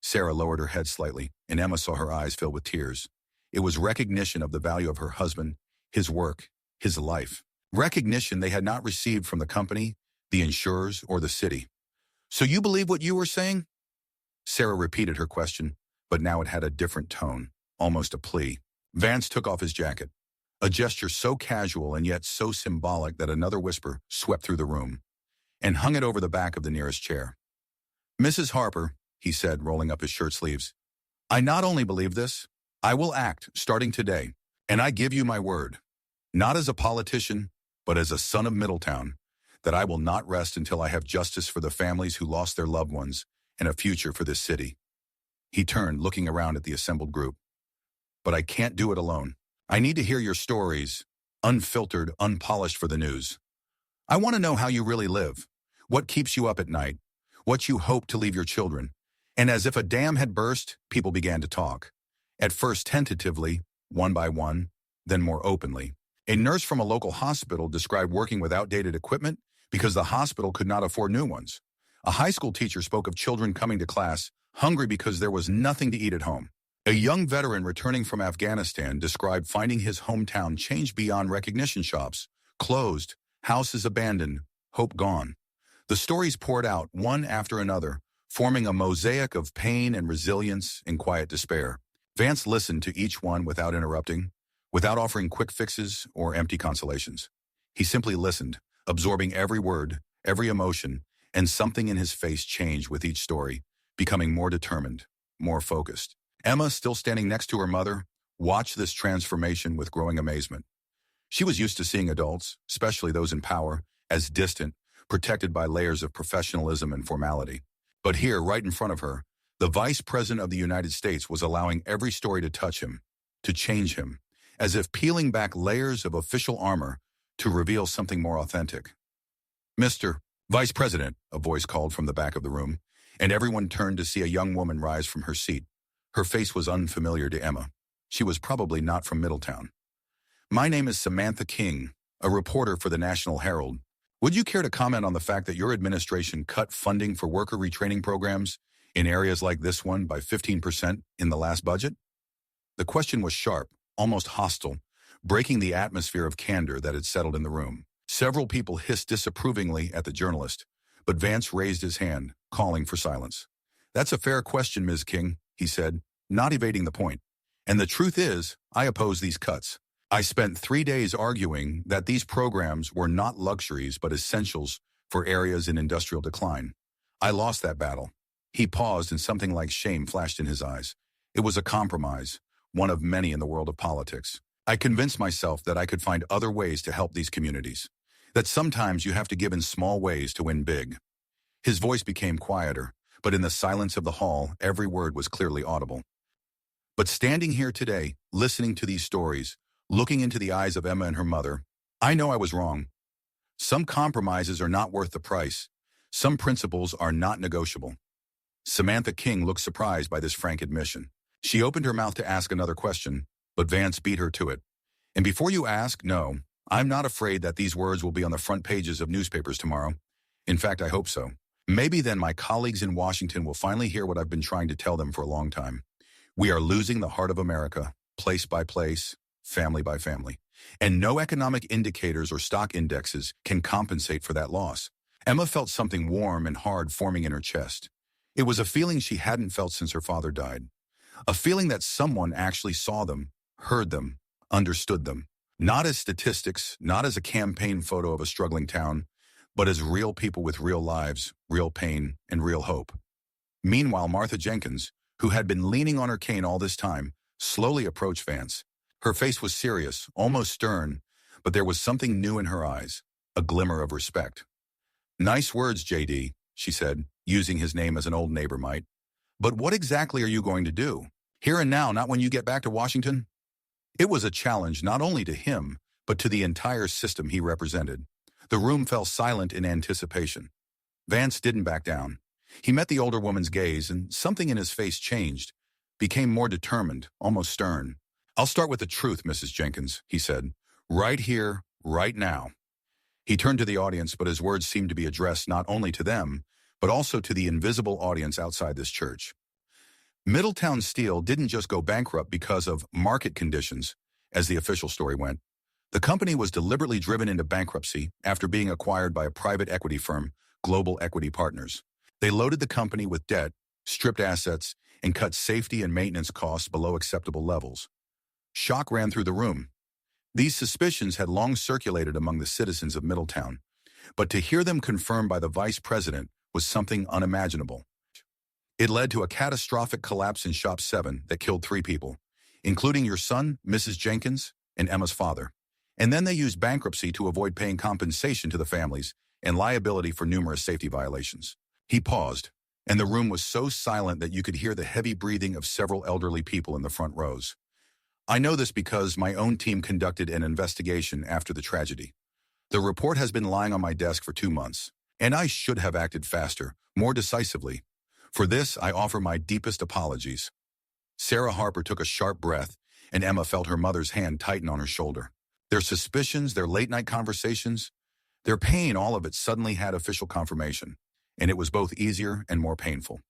Sarah lowered her head slightly, and Emma saw her eyes fill with tears. It was recognition of the value of her husband, his work, his life. Recognition they had not received from the company, the insurers, or the city. "So you believe what you were saying?" Sarah repeated her question, but now it had a different tone, almost a plea. Vance took off his jacket, a gesture so casual and yet so symbolic that another whisper swept through the room, and hung it over the back of the nearest chair. "Mrs. Harper," he said, rolling up his shirt sleeves, "I not only believe this, I will act starting today, and I give you my word, not as a politician, but as a son of Middletown, that I will not rest until I have justice for the families who lost their loved ones and a future for this city." He turned, looking around at the assembled group. "But I can't do it alone. I need to hear your stories, unfiltered, unpolished for the news. I want to know how you really live, what keeps you up at night, what you hope to leave your children." And as if a dam had burst, people began to talk. At first tentatively, one by one, then more openly. A nurse from a local hospital described working with outdated equipment because the hospital could not afford new ones. A high school teacher spoke of children coming to class hungry because there was nothing to eat at home. A young veteran returning from Afghanistan described finding his hometown changed beyond recognition shops, closed, houses abandoned, hope gone. The stories poured out, one after another, forming a mosaic of pain and resilience and quiet despair. Vance listened to each one without interrupting, without offering quick fixes or empty consolations. He simply listened, absorbing every word, every emotion, and something in his face changed with each story, becoming more determined, more focused. Emma, still standing next to her mother, watched this transformation with growing amazement. She was used to seeing adults, especially those in power, as distant, protected by layers of professionalism and formality. But here, right in front of her, the Vice President of the United States was allowing every story to touch him, to change him, as if peeling back layers of official armor to reveal something more authentic. "Mr. Vice President," a voice called from the back of the room, and everyone turned to see a young woman rise from her seat. Her face was unfamiliar to Emma. She was probably not from Middletown. "My name is Samantha King, a reporter for the National Herald. Would you care to comment on the fact that your administration cut funding for worker retraining programs in areas like this one by 15% in the last budget?" The question was sharp, almost hostile, breaking the atmosphere of candor that had settled in the room. Several people hissed disapprovingly at the journalist, but Vance raised his hand, calling for silence. "That's a fair question, Ms. King," he said, not evading the point. "And the truth is, I oppose these cuts. I spent 3 days arguing that these programs were not luxuries but essentials for areas in industrial decline. I lost that battle. He paused and something like shame flashed in his eyes. It was a compromise, one of many in the world of politics. I convinced myself that I could find other ways to help these communities, that sometimes you have to give in small ways to win big. His voice became quieter, but in the silence of the hall, every word was clearly audible. But standing here today, listening to these stories, looking into the eyes of Emma and her mother, I know I was wrong. Some compromises are not worth the price. Some principles are not negotiable. Samantha King looked surprised by this frank admission. She opened her mouth to ask another question, but Vance beat her to it. And before you ask, no, I'm not afraid that these words will be on the front pages of newspapers tomorrow. In fact, I hope so. Maybe then my colleagues in Washington will finally hear what I've been trying to tell them for a long time. We are losing the heart of America, place by place, family by family. And no economic indicators or stock indexes can compensate for that loss. Emma felt something warm and hard forming in her chest. It was a feeling she hadn't felt since her father died. A feeling that someone actually saw them, heard them, understood them. Not as statistics, not as a campaign photo of a struggling town, but as real people with real lives, real pain, and real hope. Meanwhile, Martha Jenkins, who had been leaning on her cane all this time, slowly approached Vance. Her face was serious, almost stern, but there was something new in her eyes, a glimmer of respect. "Nice words, JD," she said, using his name as an old neighbor might. "But what exactly are you going to do? Here and now, not when you get back to Washington?" It was a challenge not only to him, but to the entire system he represented. The room fell silent in anticipation. Vance didn't back down. He met the older woman's gaze, and something in his face changed, became more determined, almost stern. "I'll start with the truth, Mrs. Jenkins," he said. "Right here, right now." He turned to the audience, but his words seemed to be addressed not only to them, but also to the invisible audience outside this church. Middletown Steel didn't just go bankrupt because of market conditions, as the official story went. The company was deliberately driven into bankruptcy after being acquired by a private equity firm, Global Equity Partners. They loaded the company with debt, stripped assets, and cut safety and maintenance costs below acceptable levels. Shock ran through the room. These suspicions had long circulated among the citizens of Middletown, but to hear them confirmed by the vice president was something unimaginable. It led to a catastrophic collapse in Shop 7 that killed 3 people, including your son, Mrs. Jenkins, and Emma's father. And then they used bankruptcy to avoid paying compensation to the families and liability for numerous safety violations. He paused, and the room was so silent that you could hear the heavy breathing of several elderly people in the front rows. I know this because my own team conducted an investigation after the tragedy. The report has been lying on my desk for 2 months, and I should have acted faster, more decisively. For this, I offer my deepest apologies. Sarah Harper took a sharp breath, and Emma felt her mother's hand tighten on her shoulder. Their suspicions, their late-night conversations, their pain, all of it suddenly had official confirmation, and it was both easier and more painful.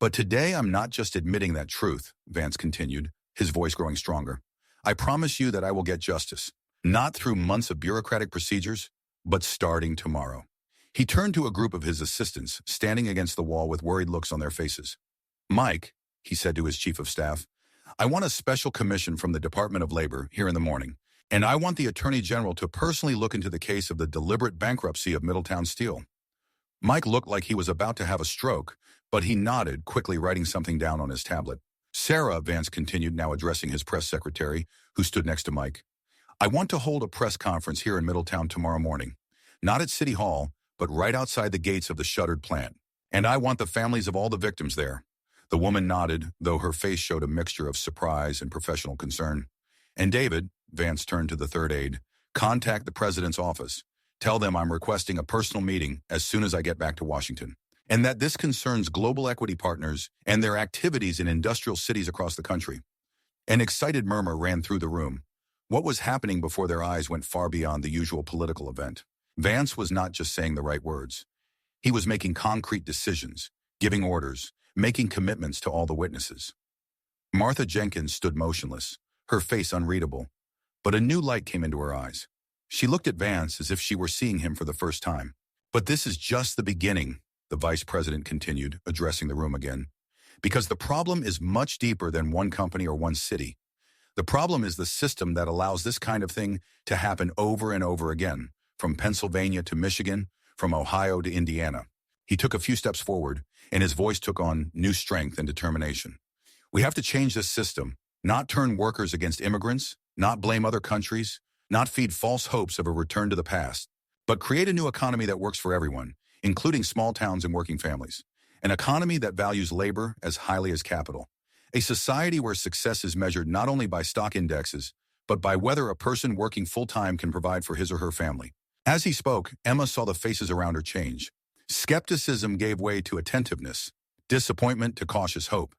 "But today I'm not just admitting that truth," Vance continued, his voice growing stronger. "I promise you that I will get justice, not through months of bureaucratic procedures, but starting tomorrow." He turned to a group of his assistants, standing against the wall with worried looks on their faces. "Mike," he said to his chief of staff, "I want a special commission from the Department of Labor here in the morning, and I want the Attorney General to personally look into the case of the deliberate bankruptcy of Middletown Steel." Mike looked like he was about to have a stroke, but he nodded, quickly writing something down on his tablet. "Sarah," Vance continued, now addressing his press secretary, who stood next to Mike, "I want to hold a press conference here in Middletown tomorrow morning, not at City Hall, but right outside the gates of the shuttered plant. And I want the families of all the victims there." The woman nodded, though her face showed a mixture of surprise and professional concern. "And David," Vance turned to the third aide, "contact the president's office. Tell them I'm requesting a personal meeting as soon as I get back to Washington, and that this concerns Global Equity Partners and their activities in industrial cities across the country." An excited murmur ran through the room. What was happening before their eyes went far beyond the usual political event. Vance was not just saying the right words. He was making concrete decisions, giving orders, making commitments to all the witnesses. Martha Jenkins stood motionless, her face unreadable, but a new light came into her eyes. She looked at Vance as if she were seeing him for the first time. "But this is just the beginning," the vice president continued, addressing the room again, "because the problem is much deeper than one company or one city. The problem is the system that allows this kind of thing to happen over and over again, from Pennsylvania to Michigan, from Ohio to Indiana. He took a few steps forward, and his voice took on new strength and determination. We have to change this system, not turn workers against immigrants, not blame other countries, not feed false hopes of a return to the past, but create a new economy that works for everyone, including small towns and working families. An economy that values labor as highly as capital. A society where success is measured not only by stock indexes, but by whether a person working full-time can provide for his or her family. As he spoke, Emma saw the faces around her change. Skepticism gave way to attentiveness, disappointment to cautious hope.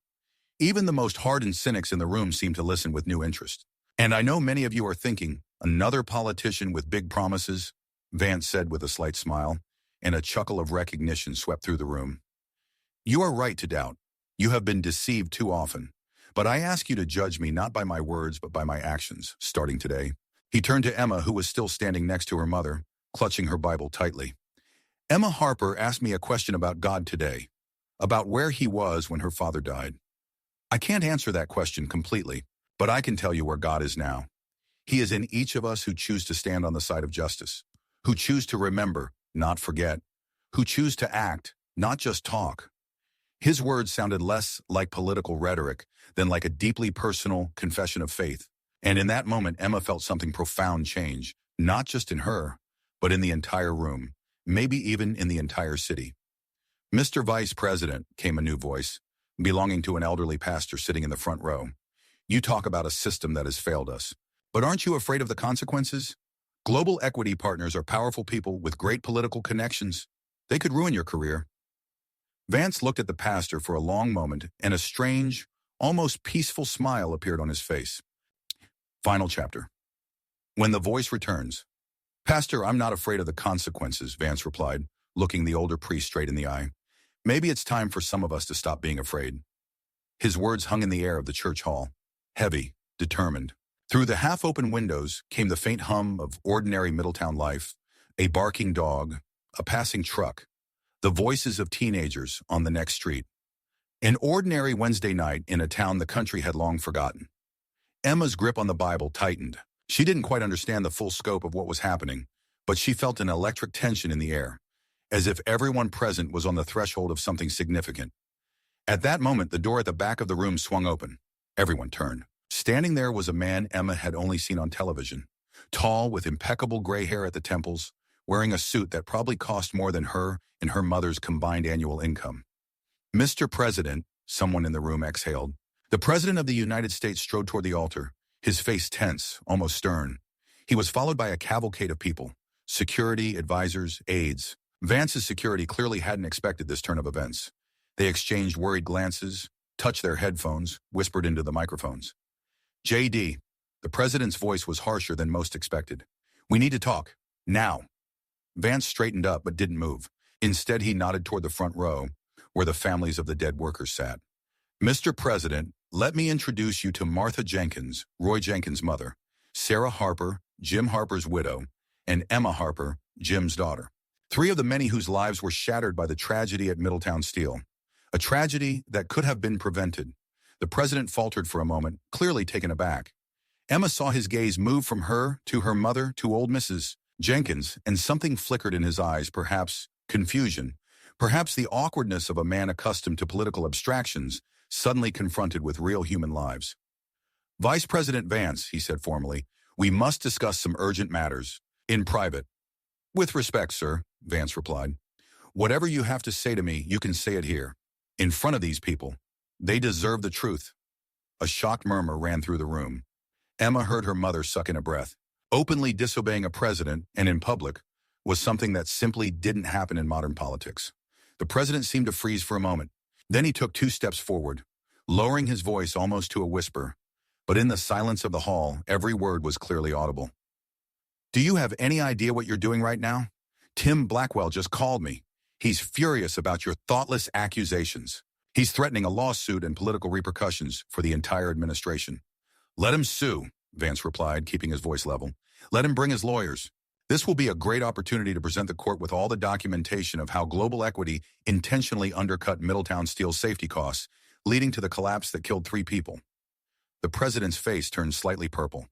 Even the most hardened cynics in the room seemed to listen with new interest. And I know many of you are thinking, another politician with big promises, Vance said with a slight smile, and a chuckle of recognition swept through the room. You are right to doubt. You have been deceived too often. But I ask you to judge me not by my words, but by my actions, starting today. He turned to Emma, who was still standing next to her mother, clutching her Bible tightly. Emma Harper asked me a question about God today, about where he was when her father died. I can't answer that question completely, but I can tell you where God is now. He is in each of us who choose to stand on the side of justice, who choose to remember, not forget, who choose to act, not just talk. His words sounded less like political rhetoric than like a deeply personal confession of faith. And in that moment, Emma felt something profound change, not just in her, but in the entire room, maybe even in the entire city. Mr. Vice President, came a new voice, belonging to an elderly pastor sitting in the front row. You talk about a system that has failed us. But aren't you afraid of the consequences? Global equity partners are powerful people with great political connections. They could ruin your career. Vance looked at the pastor for a long moment, and a strange, almost peaceful smile appeared on his face. Final chapter. When the voice returns. Pastor, I'm not afraid of the consequences, Vance replied, looking the older priest straight in the eye. Maybe it's time for some of us to stop being afraid. His words hung in the air of the church hall, heavy, determined. Through the half-open windows came the faint hum of ordinary Middletown life, a barking dog, a passing truck, the voices of teenagers on the next street. An ordinary Wednesday night in a town the country had long forgotten. Emma's grip on the Bible tightened. She didn't quite understand the full scope of what was happening, but she felt an electric tension in the air, as if everyone present was on the threshold of something significant. At that moment, the door at the back of the room swung open. Everyone turned. Standing there was a man Emma had only seen on television, tall with impeccable gray hair at the temples, wearing a suit that probably cost more than her and her mother's combined annual income. Mr. President, someone in the room exhaled. The President of the United States strode toward the altar, his face tense, almost stern. He was followed by a cavalcade of people, security, advisors, aides. Vance's security clearly hadn't expected this turn of events. They exchanged worried glances, touched their headphones, whispered into the microphones. JD, the president's voice was harsher than most expected. We need to talk. Now. Vance straightened up but didn't move. Instead, he nodded toward the front row, where the families of the dead workers sat. Mr. President, let me introduce you to Martha Jenkins, Roy Jenkins' mother, Sarah Harper, Jim Harper's widow, and Emma Harper, Jim's daughter. Three of the many whose lives were shattered by the tragedy at Middletown Steel. A tragedy that could have been prevented. The president faltered for a moment, clearly taken aback. Emma saw his gaze move from her to her mother to old Mrs. Jenkins, and something flickered in his eyes, perhaps confusion, perhaps the awkwardness of a man accustomed to political abstractions, suddenly confronted with real human lives. Vice President Vance, he said formally, we must discuss some urgent matters, in private. With respect, sir, Vance replied. Whatever you have to say to me, you can say it here, in front of these people. They deserve the truth. A shocked murmur ran through the room. Emma heard her mother suck in a breath. Openly disobeying a president, and in public, was something that simply didn't happen in modern politics. The president seemed to freeze for a moment. Then he took 2 steps forward, lowering his voice almost to a whisper. But in the silence of the hall, every word was clearly audible. Do you have any idea what you're doing right now? Tim Blackwell just called me. He's furious about your thoughtless accusations. He's threatening a lawsuit and political repercussions for the entire administration. Let him sue, Vance replied, keeping his voice level. Let him bring his lawyers. This will be a great opportunity to present the court with all the documentation of how global equity intentionally undercut Middletown Steel's safety costs, leading to the collapse that killed 3 people. The president's face turned slightly purple.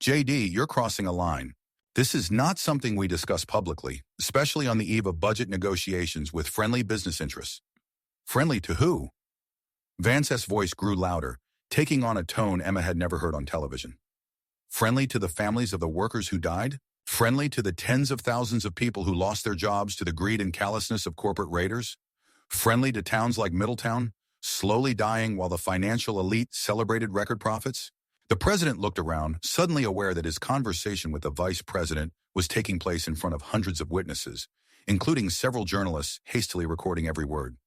JD, you're crossing a line. This is not something we discuss publicly, especially on the eve of budget negotiations with friendly business interests. Friendly to who? Vance's voice grew louder, taking on a tone Emma had never heard on television. Friendly to the families of the workers who died? Friendly to the tens of thousands of people who lost their jobs to the greed and callousness of corporate raiders? Friendly to towns like Middletown, slowly dying while the financial elite celebrated record profits? The president looked around, suddenly aware that his conversation with the vice president was taking place in front of hundreds of witnesses, including several journalists hastily recording every word.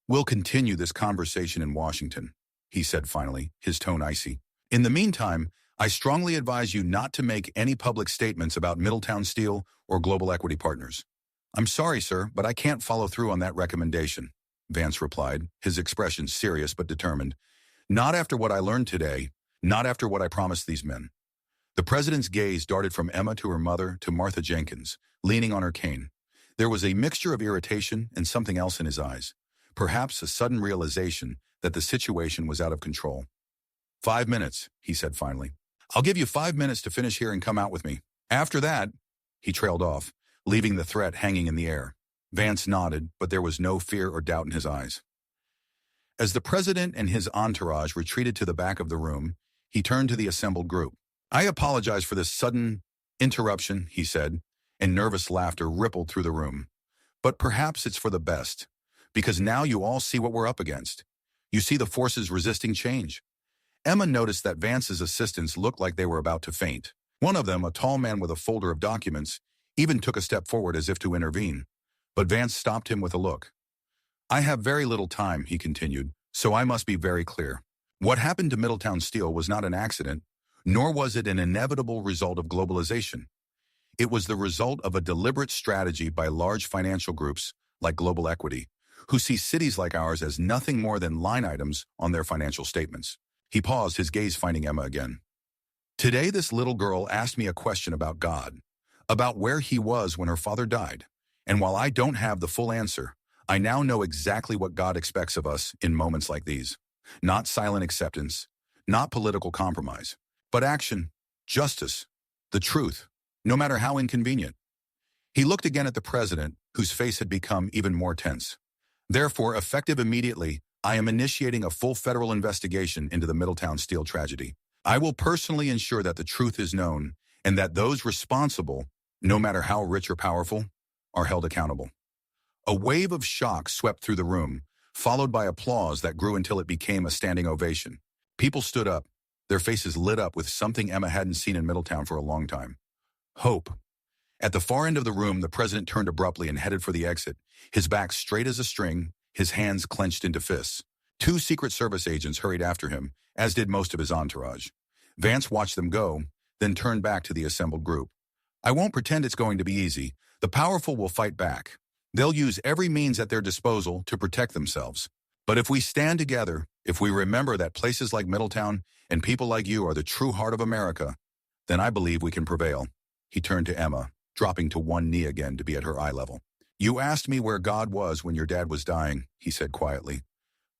We'll continue this conversation in Washington, he said finally, his tone icy. In the meantime, I strongly advise you not to make any public statements about Middletown Steel or Global Equity Partners. I'm sorry, sir, but I can't follow through on that recommendation, Vance replied, his expression serious but determined. Not after what I learned today, not after what I promised these men. The president's gaze darted from Emma to her mother to Martha Jenkins, leaning on her cane. There was a mixture of irritation and something else in his eyes, perhaps a sudden realization that the situation was out of control. 5 minutes, he said finally. I'll give you 5 minutes to finish here and come out with me. After that, he trailed off, leaving the threat hanging in the air. Vance nodded, but there was no fear or doubt in his eyes. As the president and his entourage retreated to the back of the room, he turned to the assembled group. I apologize for this sudden interruption, he said, and nervous laughter rippled through the room. But perhaps it's for the best, because now you all see what we're up against. You see the forces resisting change. Emma noticed that Vance's assistants looked like they were about to faint. One of them, a tall man with a folder of documents, even took a step forward as if to intervene. But Vance stopped him with a look. I have very little time, he continued, so I must be very clear. What happened to Middletown Steel was not an accident, nor was it an inevitable result of globalization. It was the result of a deliberate strategy by large financial groups like Global Equity, who see cities like ours as nothing more than line items on their financial statements. He paused, his gaze finding Emma again. Today, this little girl asked me a question about God, about where he was when her father died. And while I don't have the full answer, I now know exactly what God expects of us in moments like these. Not silent acceptance, not political compromise, but action, justice, the truth, no matter how inconvenient. He looked again at the president, whose face had become even more tense. Therefore, effective immediately, I am initiating a full federal investigation into the Middletown Steel tragedy. I will personally ensure that the truth is known and that those responsible, no matter how rich or powerful, are held accountable. A wave of shock swept through the room, followed by applause that grew until it became a standing ovation. People stood up, their faces lit up with something Emma hadn't seen in Middletown for a long time. Hope. At the far end of the room, the president turned abruptly and headed for the exit, his back straight as a string, his hands clenched into fists. 2 Secret Service agents hurried after him, as did most of his entourage. Vance watched them go, then turned back to the assembled group. I won't pretend it's going to be easy. The powerful will fight back. They'll use every means at their disposal to protect themselves. But if we stand together, if we remember that places like Middletown and people like you are the true heart of America, then I believe we can prevail. He turned to Emma, dropping to one knee again to be at her eye level. You asked me where God was when your dad was dying, he said quietly.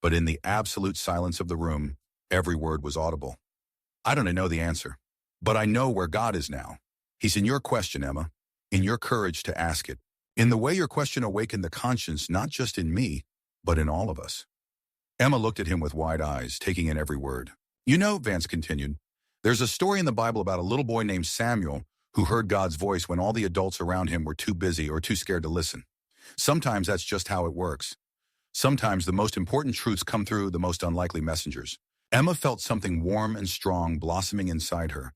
But in the absolute silence of the room, every word was audible. I don't know the answer, but I know where God is now. He's in your question, Emma, in your courage to ask it, in the way your question awakened the conscience not just in me, but in all of us. Emma looked at him with wide eyes, taking in every word. You know, Vance continued, there's a story in the Bible about a little boy named Samuel who heard God's voice when all the adults around him were too busy or too scared to listen. Sometimes that's just how it works. Sometimes the most important truths come through the most unlikely messengers. Emma felt something warm and strong blossoming inside her,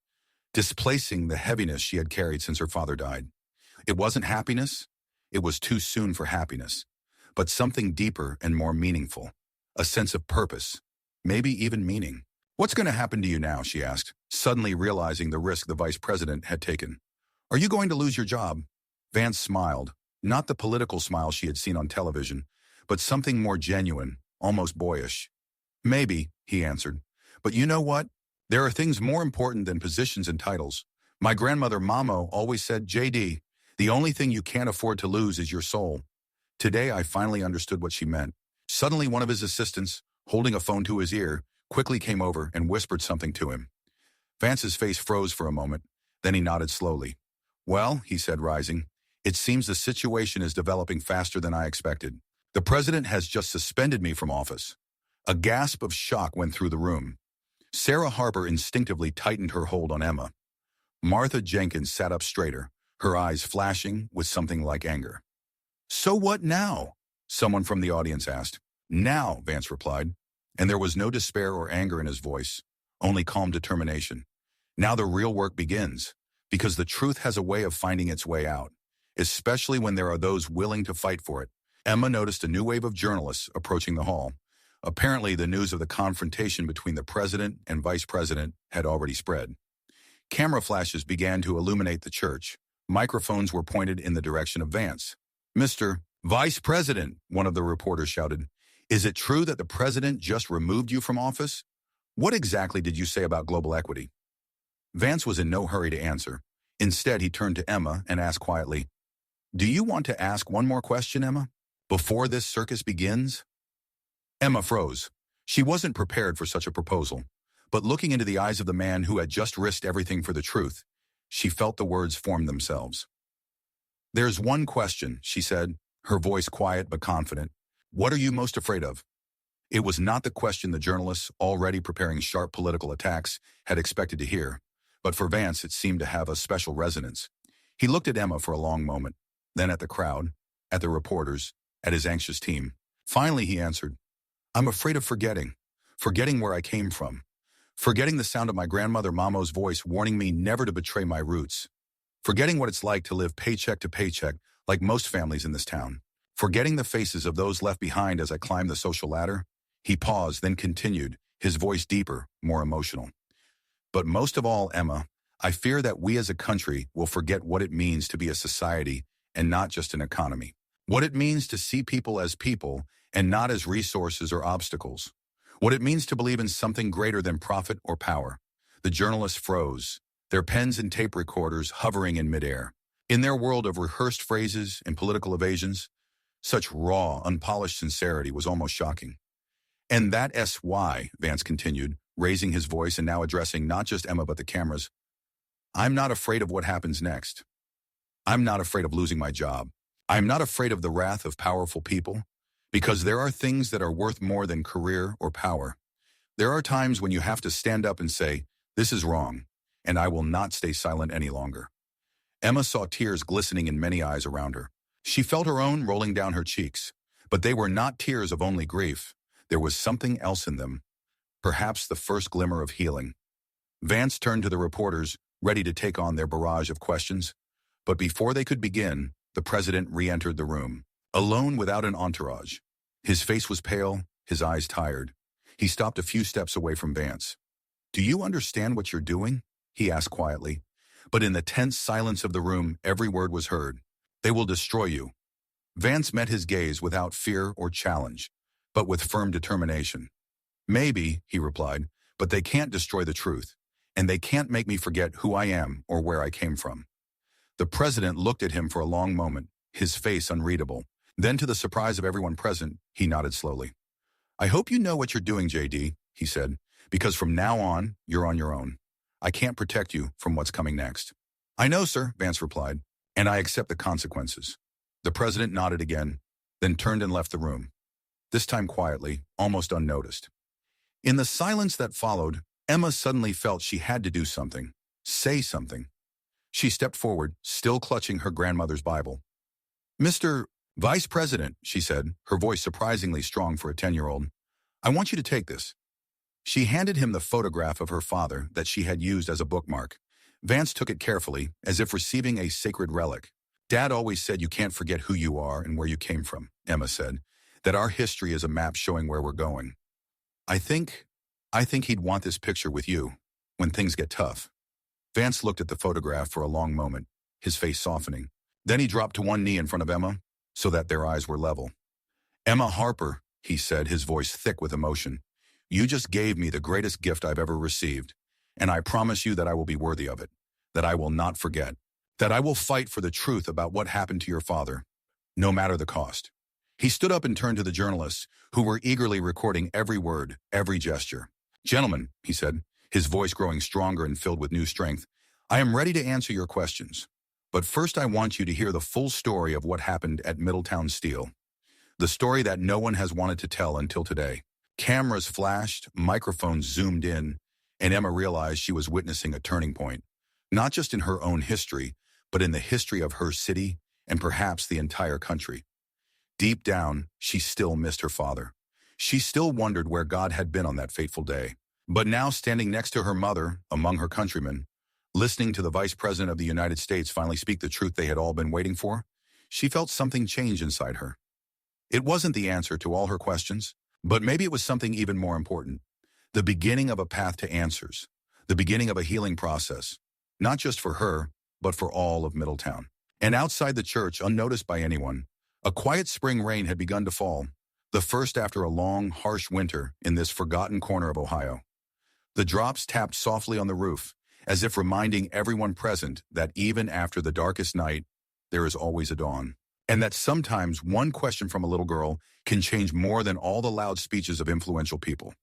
displacing the heaviness she had carried since her father died. It wasn't happiness. It was too soon for happiness, but something deeper and more meaningful, a sense of purpose, maybe even meaning. What's going to happen to you now, she asked, suddenly realizing the risk the vice president had taken. Are you going to lose your job? Vance smiled, not the political smile she had seen on television, but something more genuine, almost boyish. Maybe, he answered. But you know what? There are things more important than positions and titles. My grandmother Mamo always said, JD, the only thing you can't afford to lose is your soul. Today I finally understood what she meant. Suddenly one of his assistants, holding a phone to his ear, quickly came over and whispered something to him. Vance's face froze for a moment, then he nodded slowly. "Well," he said, rising, "it seems the situation is developing faster than I expected. The president has just suspended me from office." A gasp of shock went through the room. Sarah Harper instinctively tightened her hold on Emma. Martha Jenkins sat up straighter, her eyes flashing with something like anger. "So what now?" someone from the audience asked. "Now," Vance replied, and there was no despair or anger in his voice, only calm determination. "Now the real work begins, because the truth has a way of finding its way out, especially when there are those willing to fight for it." Emma noticed a new wave of journalists approaching the hall. Apparently, the news of the confrontation between the president and vice president had already spread. Camera flashes began to illuminate the church. Microphones were pointed in the direction of Vance. "Mr. Vice President," one of the reporters shouted, "is it true that the president just removed you from office? What exactly did you say about global equity?" Vance was in no hurry to answer. Instead, he turned to Emma and asked quietly, "Do you want to ask one more question, Emma, before this circus begins?" Emma froze. She wasn't prepared for such a proposal, but looking into the eyes of the man who had just risked everything for the truth, she felt the words form themselves. "There's one question," she said, her voice quiet but confident. "What are you most afraid of?" It was not the question the journalists, already preparing sharp political attacks, had expected to hear, but for Vance it seemed to have a special resonance. He looked at Emma for a long moment, then at the crowd, at the reporters, at his anxious team. Finally he answered, "I'm afraid of forgetting where I came from, forgetting the sound of my grandmother Mamo's voice warning me never to betray my roots, forgetting what it's like to live paycheck to paycheck like most families in this town, forgetting the faces of those left behind as I climb the social ladder." He paused, then continued, his voice deeper, more emotional. "But most of all, Emma, I fear that we as a country will forget what it means to be a society and not just an economy. What it means to see people as people and not as resources or obstacles. What it means to believe in something greater than profit or power." The journalists froze, their pens and tape recorders hovering in midair. In their world of rehearsed phrases and political evasions, such raw, unpolished sincerity was almost shocking. "And that's why," Vance continued, raising his voice and now addressing not just Emma but the cameras, "I'm not afraid of what happens next. I'm not afraid of losing my job. I'm not afraid of the wrath of powerful people, because there are things that are worth more than career or power. There are times when you have to stand up and say, 'This is wrong, and I will not stay silent any longer.'" Emma saw tears glistening in many eyes around her. She felt her own rolling down her cheeks, but they were not tears of only grief. There was something else in them, perhaps the first glimmer of healing. Vance turned to the reporters, ready to take on their barrage of questions. But before they could begin, the president re-entered the room, alone without an entourage. His face was pale, his eyes tired. He stopped a few steps away from Vance. "Do you understand what you're doing?" he asked quietly. But in the tense silence of the room, every word was heard. "They will destroy you." Vance met his gaze without fear or challenge, but with firm determination. "Maybe," he replied, "but they can't destroy the truth, and they can't make me forget who I am or where I came from." The president looked at him for a long moment, his face unreadable. Then, to the surprise of everyone present, he nodded slowly. "I hope you know what you're doing, JD," he said, "because from now on, you're on your own. I can't protect you from what's coming next." "I know, sir," Vance replied, "and I accept the consequences." The president nodded again, then turned and left the room, this time quietly, almost unnoticed. In the silence that followed, Emma suddenly felt she had to do something, say something. She stepped forward, still clutching her grandmother's Bible. "Mr. Vice President," she said, her voice surprisingly strong for a 10-year-old, "I want you to take this." She handed him the photograph of her father that she had used as a bookmark. Vance took it carefully, as if receiving a sacred relic. "Dad always said you can't forget who you are and where you came from," Emma said, "that our history is a map showing where we're going. I think he'd want this picture with you, when things get tough." Vance looked at the photograph for a long moment, his face softening. Then he dropped to one knee in front of Emma, so that their eyes were level. "Emma Harper," he said, his voice thick with emotion, "you just gave me the greatest gift I've ever received, and I promise you that I will be worthy of it, that I will not forget, that I will fight for the truth about what happened to your father, no matter the cost." He stood up and turned to the journalists, who were eagerly recording every word, every gesture. "Gentlemen," he said, his voice growing stronger and filled with new strength, "I am ready to answer your questions. But first I want you to hear the full story of what happened at Middletown Steel. The story that no one has wanted to tell until today." Cameras flashed, microphones zoomed in, and Emma realized she was witnessing a turning point, not just in her own history, but in the history of her city and perhaps the entire country. Deep down, she still missed her father. She still wondered where God had been on that fateful day. But now, standing next to her mother, among her countrymen, listening to the Vice President of the United States finally speak the truth they had all been waiting for, she felt something change inside her. It wasn't the answer to all her questions, but maybe it was something even more important. The beginning of a path to answers. The beginning of a healing process. Not just for her, but for all of Middletown. And outside the church, unnoticed by anyone, a quiet spring rain had begun to fall, the first after a long, harsh winter in this forgotten corner of Ohio. The drops tapped softly on the roof, as if reminding everyone present that even after the darkest night, there is always a dawn. And that sometimes one question from a little girl can change more than all the loud speeches of influential people.